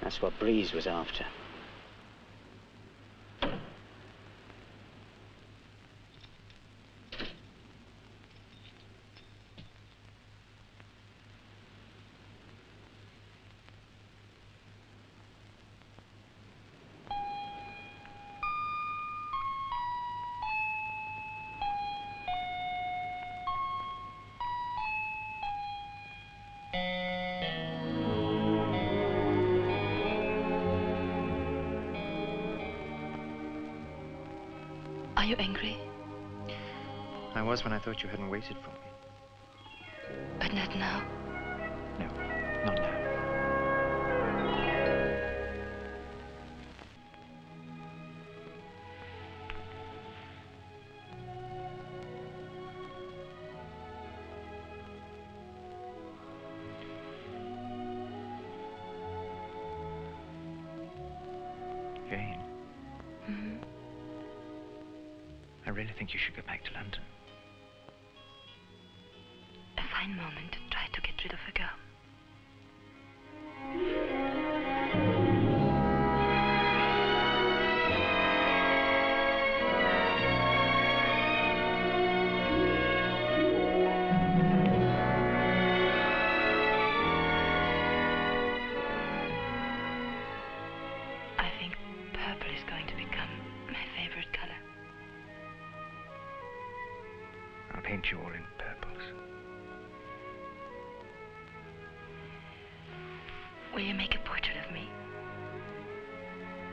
That's what Breeze was after. Are you angry? I was when I thought you hadn't waited for me. But not now. No, not now. Jane. Mm-hmm. I really think you should go back to London. A fine moment to try to get rid of a girl. I think purple is going to become my favorite color. I'll paint you all in purples. Will you make a portrait of me?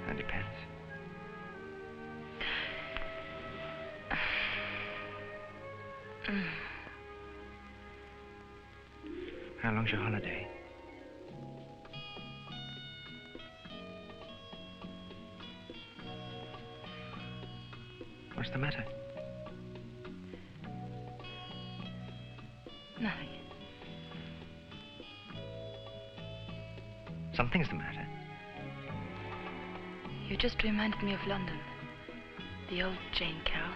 That depends. How long's your holiday? What's the matter? Nothing. Something's the matter. You just reminded me of London. The old Jane Carroll.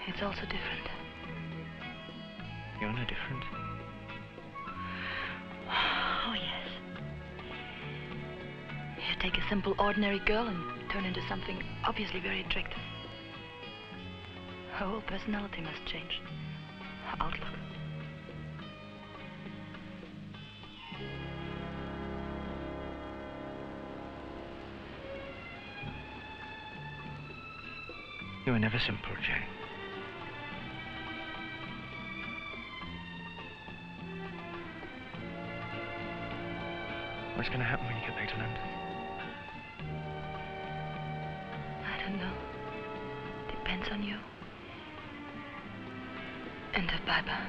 It's also different. You're no different. Oh, yes. You take a simple, ordinary girl and turn into something obviously very attractive. Her whole personality must change. Her outlook. You were never simple, Jane. What's going to happen when you get back to London? I don't know. Depends on you. And of Baba.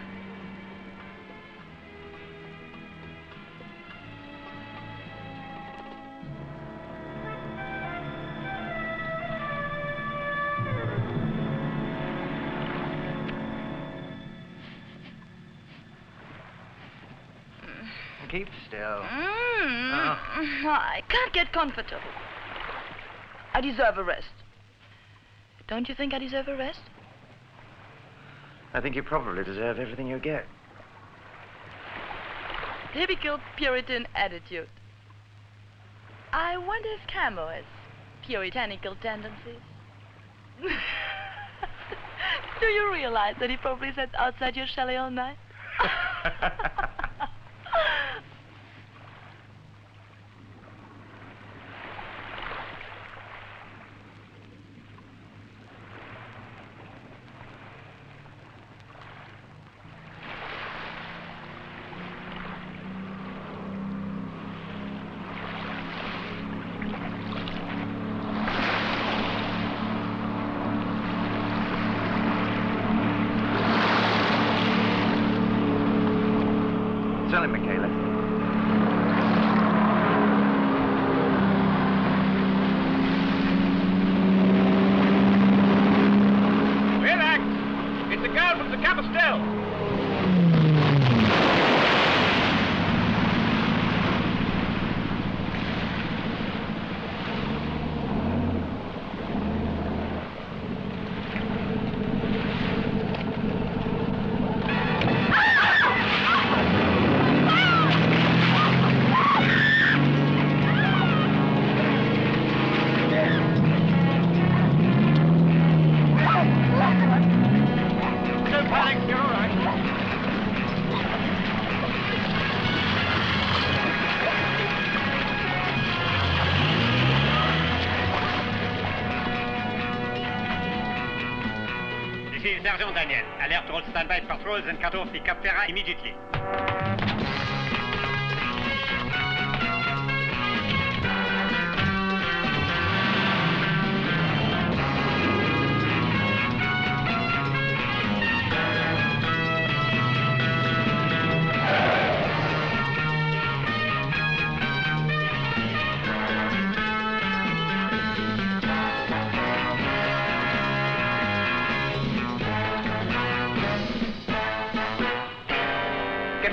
Keep still. I can't get comfortable. I deserve a rest. Don't you think I deserve a rest? I think you probably deserve everything you get. Typical Puritan attitude. I wonder if Camo has puritanical tendencies. Do you realize that he probably sits outside your chalet all night? Tell him, Michaela. Relax! It's a girl from the Capostel. Sergeant Daniel, alert all standby patrols and cut off the Capterra immediately.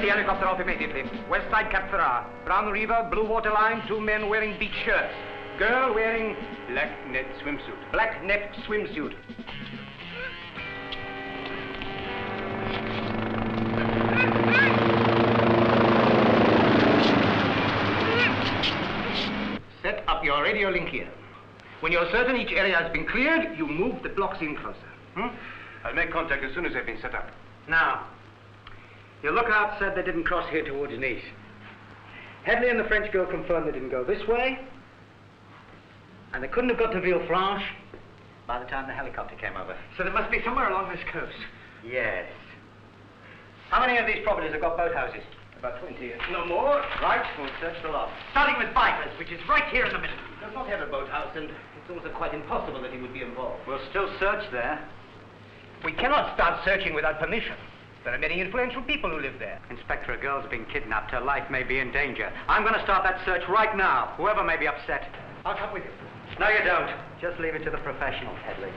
The helicopter off immediately. West side Cap Ferrat. Brown River, Blue Water Line, 2 men wearing beach shirts. Girl wearing black net swimsuit. Black net swimsuit. Set up your radio link here. When you're certain each area has been cleared, you move the blocks in closer. I'll make contact as soon as they've been set up. Now, your lookout said they didn't cross here towards Nice. Headley and the French girl confirmed they didn't go this way, and they couldn't have got to Villefranche by the time the helicopter came over. So they must be somewhere along this coast. Yes. How many of these properties have got boathouses? About 20. No more. Right, we'll search the lot. Starting with Vipers, which is right here in the middle. He does not have a boathouse, and it's also quite impossible that he would be involved. We'll still search there. We cannot start searching without permission. There are many influential people who live there. Inspector, a girl's been kidnapped. Her life may be in danger. I'm going to start that search right now, whoever may be upset. I'll come with you. No, you don't. Just leave it to the professionals, Headley.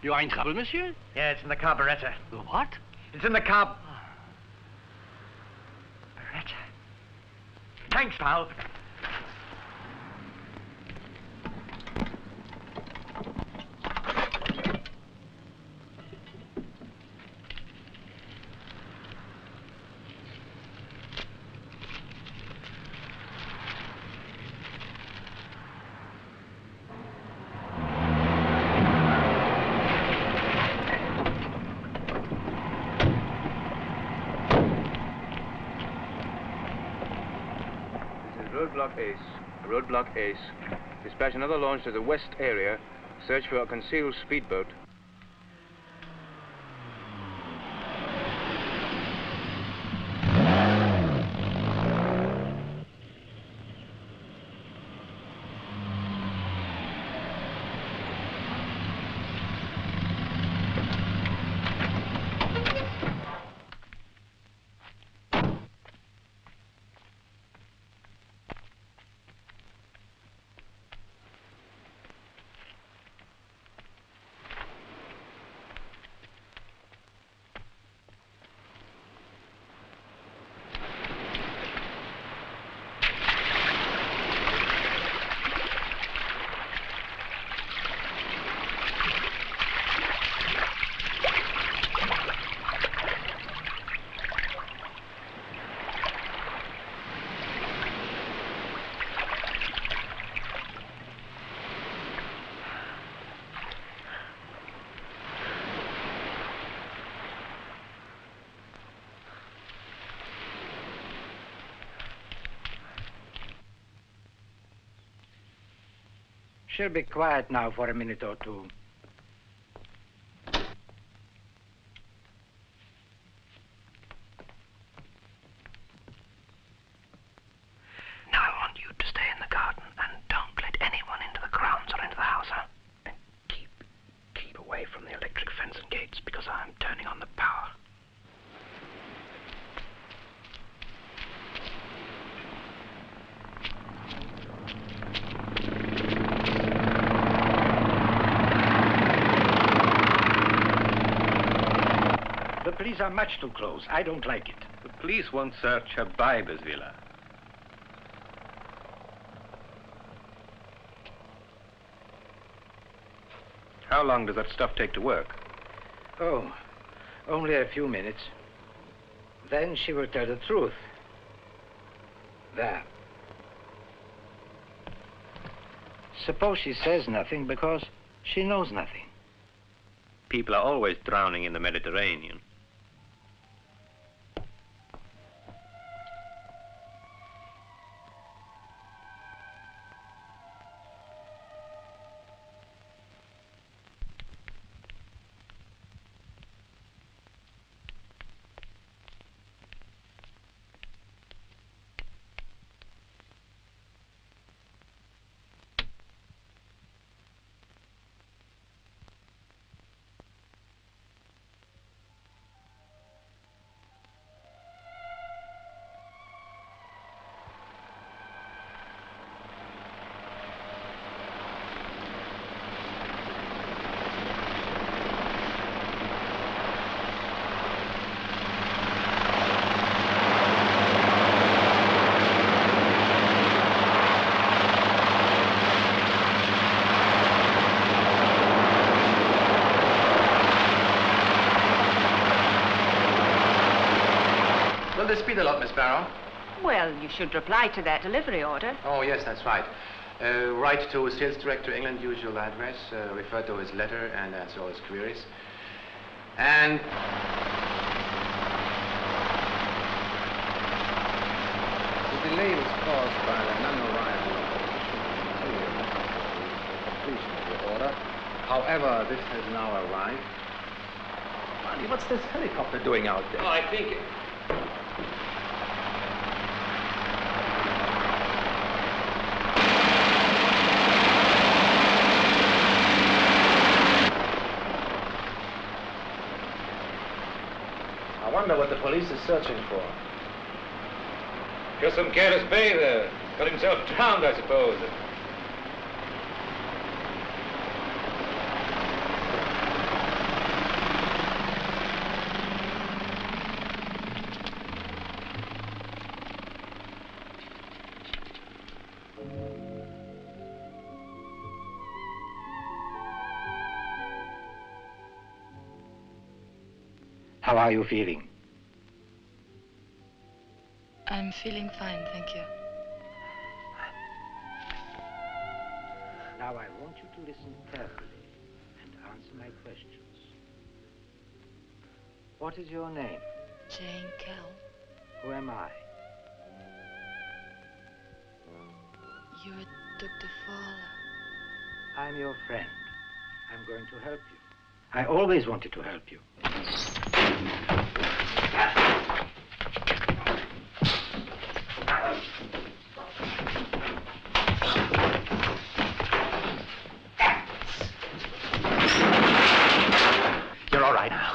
You are in trouble, monsieur? Yeah, it's in the carburetor. The what? It's in the carb... Thanks, pal. Roadblock Ace. Roadblock Ace. Dispatch another launch to the west area. Search for a concealed speedboat. She'll be quiet now for a minute or two. Now I want you to stay in the garden and don't let anyone into the grounds or into the house, huh? And keep away from the electric fence and gates because I'm turning on the power. The police are much too close. I don't like it. The police won't search a Biber's villa. How long does that stuff take to work? Oh, only a few minutes. Then she will tell the truth. There. Suppose she says nothing because she knows nothing. People are always drowning in the Mediterranean. Will this speed a lot, Miss Barrow? Well, you should reply to that delivery order. Oh, yes, that's right. Write to Sales Director England, usual address, refer to his letter and answer all his queries. And... the delay was caused by the non-arrival of the completion of the order. However, this has now arrived. Marty, what's this helicopter doing out there? Oh, I think... I wonder what the police is searching for. Just some careless bather. Got himself drowned, I suppose. How are you feeling? I'm feeling fine, thank you. Now I want you to listen carefully and answer my questions. What is your name? Jane Carroll. Who am I? You're Dr. Fowler. I'm your friend. I'm going to help you. I always wanted to help you. You're all right now.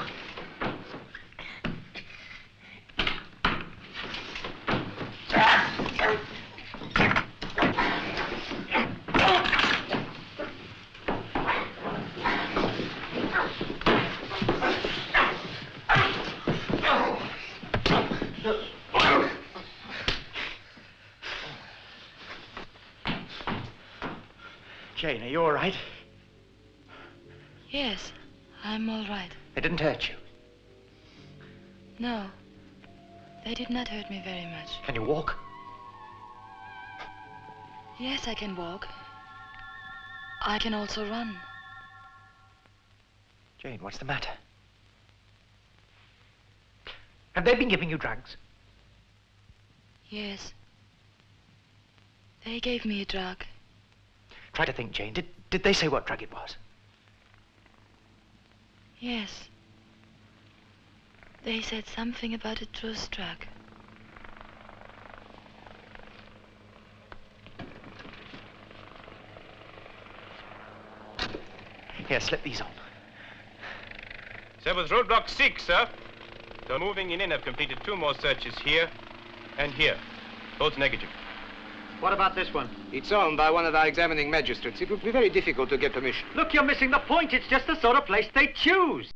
Jane, are you all right? Yes, I'm all right. They didn't hurt you. No, they did not hurt me very much. Can you walk? Yes, I can walk. I can also run. Jane, what's the matter? Have they been giving you drugs? Yes. They gave me a drug. Try to think, Jane. Did they say what drug it was? Yes. They said something about a truth drug. Here, slip these on. Sir, with roadblock 6, sir. So moving in have completed 2 more searches here and here. Both negative. What about this one? It's owned by one of our examining magistrates. It would be very difficult to get permission. Look, you're missing the point. It's just the sort of place they choose.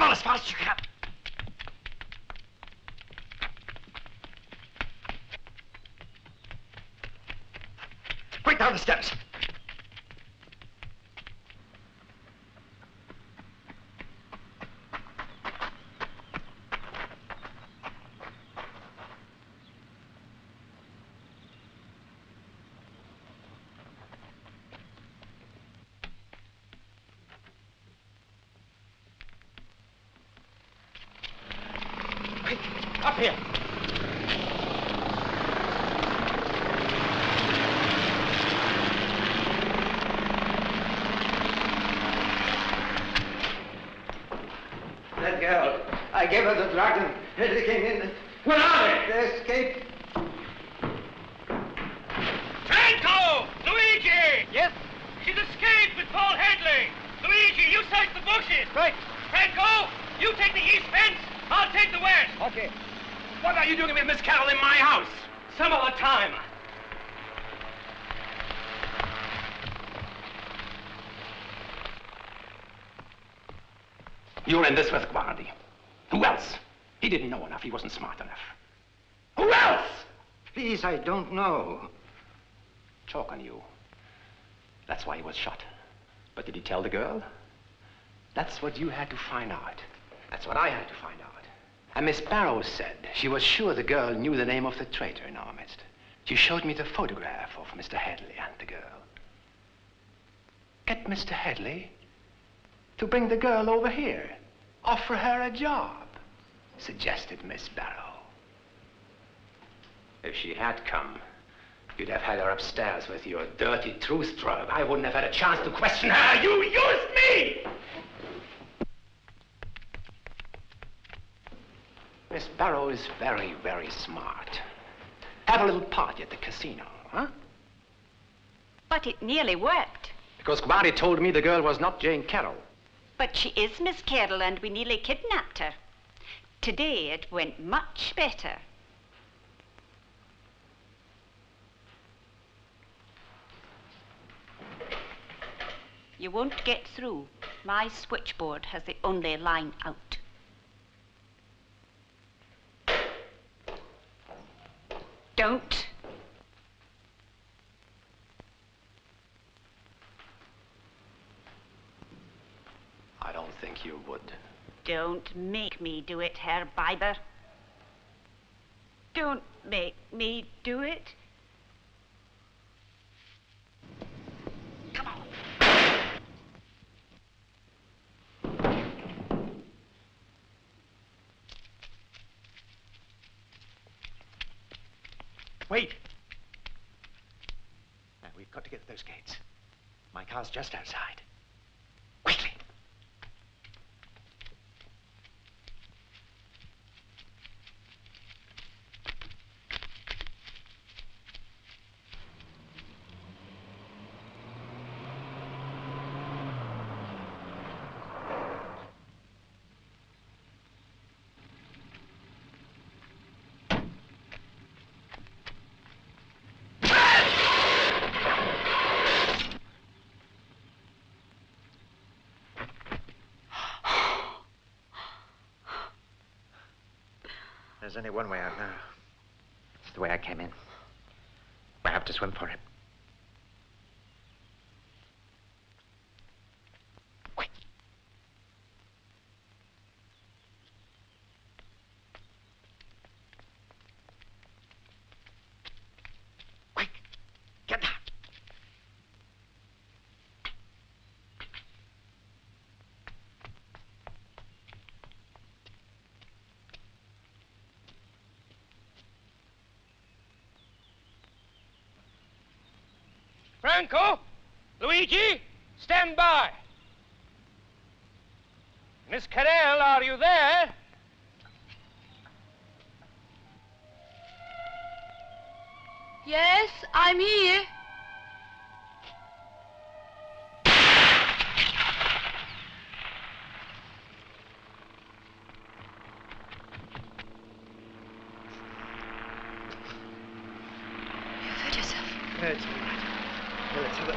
As fast as you can. Quick, down the steps. Up here. That girl. I gave her the drug and they came in. Where are they? They escaped. Franco! Luigi! Yes? She's escaped with Paul Headley. Luigi, you search the bushes. Right. Franco, you take the east fence. I'll take the west. Okay. What are you doing with Miss Carroll in my house? Some other time. You're in this with Guardi. Who else? He didn't know enough. He wasn't smart enough. Who else? Please, I don't know. Chalk on you. That's why he was shot. But did he tell the girl? That's what you had to find out. That's what I had to find out. And Miss Barrows said she was sure the girl knew the name of the traitor in our midst. She showed me the photograph of Mr. Headley and the girl. Get Mr. Headley to bring the girl over here. Offer her a job, suggested Miss Barrow. If she had come, you'd have had her upstairs with your dirty truth drug. I wouldn't have had a chance to question her. You used me! Miss Barrow is very, very smart. Have a little party at the casino, huh? But it nearly worked. Because Guardi told me the girl was not Jane Carroll. But she is Miss Carroll, and we nearly kidnapped her. Today it went much better. You won't get through. My switchboard has the only line out. Don't. I don't think you would. Don't make me do it, Herr Biber. Don't make me do it. Come on. Wait! Now, we've got to get to those gates. My car's just outside. Quickly! There's only one way out now. It's the way I came in. I have to swim for it. Quick. Quick. Get that. Franco, Luigi, stand by. Miss Carell, are you there? Yes, I'm here. You've hurt yourself. No, it's all right. Well, let's have a...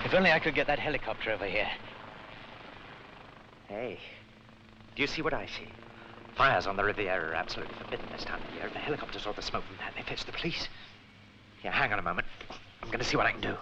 If only I could get that helicopter over here. Hey, do you see what I see? Fires on the Riviera are absolutely forbidden this time of year. If the helicopters saw the smoke from that, they fetch the police. Yeah, hang on a moment. I'm going to see what I can do.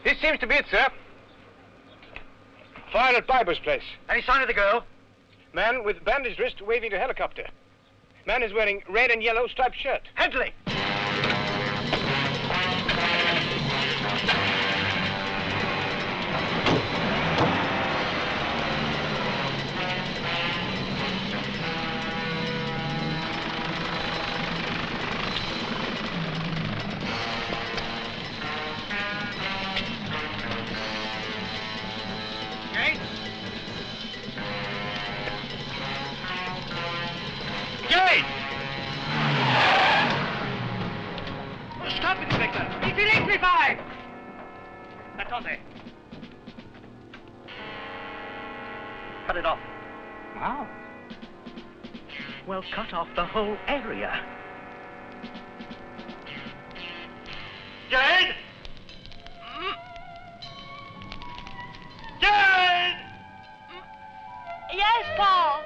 This seems to be it, sir. Fire at Biber's place. Any sign of the girl? Man with bandaged wrist waving to helicopter. Man is wearing red and yellow striped shirt. Headley! Stop it, Inspector! It's electrified! Attendez. Cut it off. Wow. Well, cut off the whole area. Jade! Jade! Yes, Paul.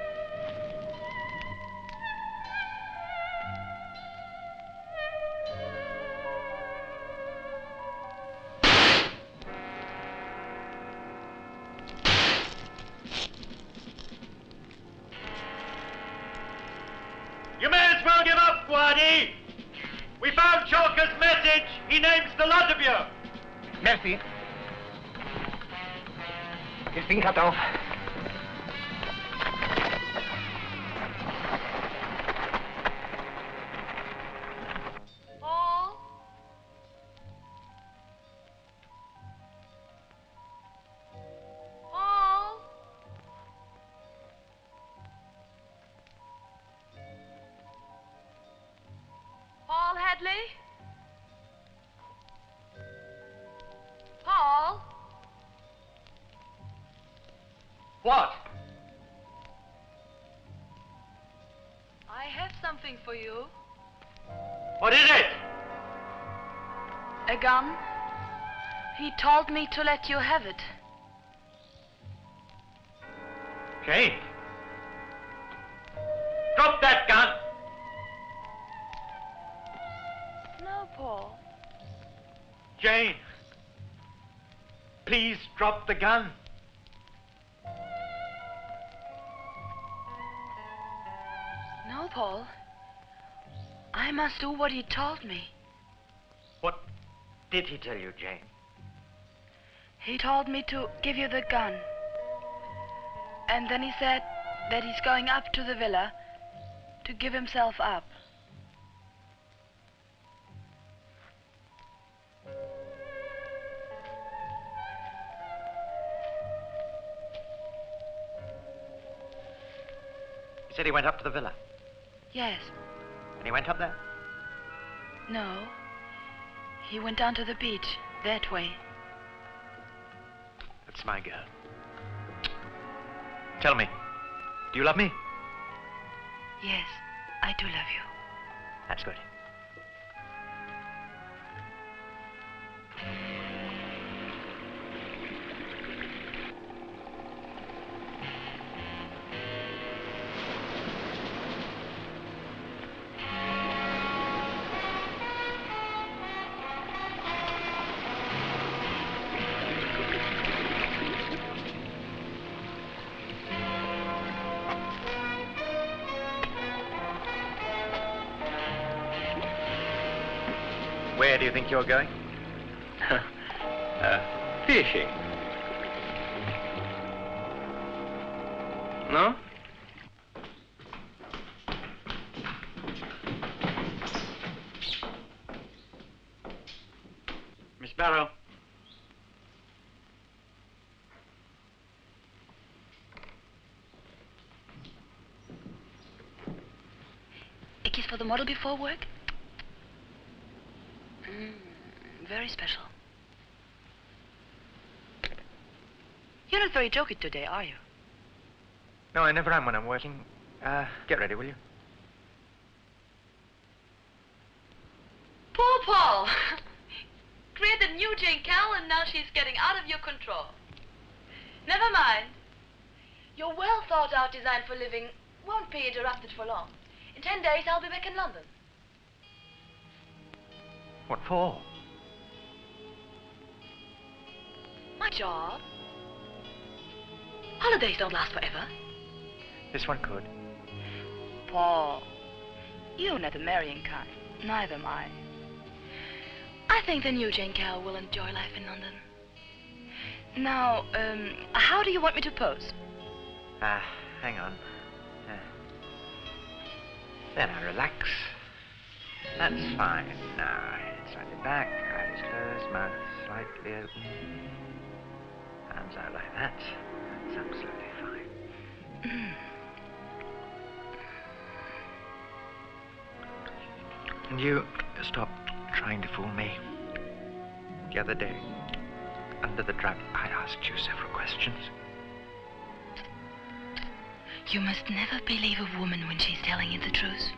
You may as well give up, Guardi. We found Chalker's message. He names the lot of you. Merci. It's been cut off. Paul? Paul? Paul Hadley? Paul? What? I have something for you. What is it? A gun. He told me to let you have it. Jane. Drop that gun. No, Paul. Jane. Please drop the gun. No, Paul. I must do what he told me. What did he tell you, Jane? He told me to give you the gun. And then he said that he's going up to the villa to give himself up. He said he went up to the villa. Yes. And he went up there? No. He went down to the beach, that way. That's my girl. Tell me, do you love me? Yes, I do love you. That's good. Where do you think you're going? Fishing. No? Miss Barrow. A kiss for the model before work? Very special. You're not very jokey today, are you? No, I never am when I'm working. Get ready, will you? Poor Paul! Created new Jane Carroll and now she's getting out of your control. Never mind. Your well thought out design for living won't be interrupted for long. In 10 days I'll be back in London. What for? My job. Holidays don't last forever. This one could. Paul, you're not the marrying kind. Neither am I. I think the new Jane Carroll will enjoy life in London. Now, how do you want me to pose? Hang on. Then I relax. That's fine. Now, slightly back, eyes closed, mouth slightly open. Hands out like that. That's absolutely fine. And you stop trying to fool me. The other day, under the drug, I asked you several questions. You must never believe a woman when she's telling you the truth.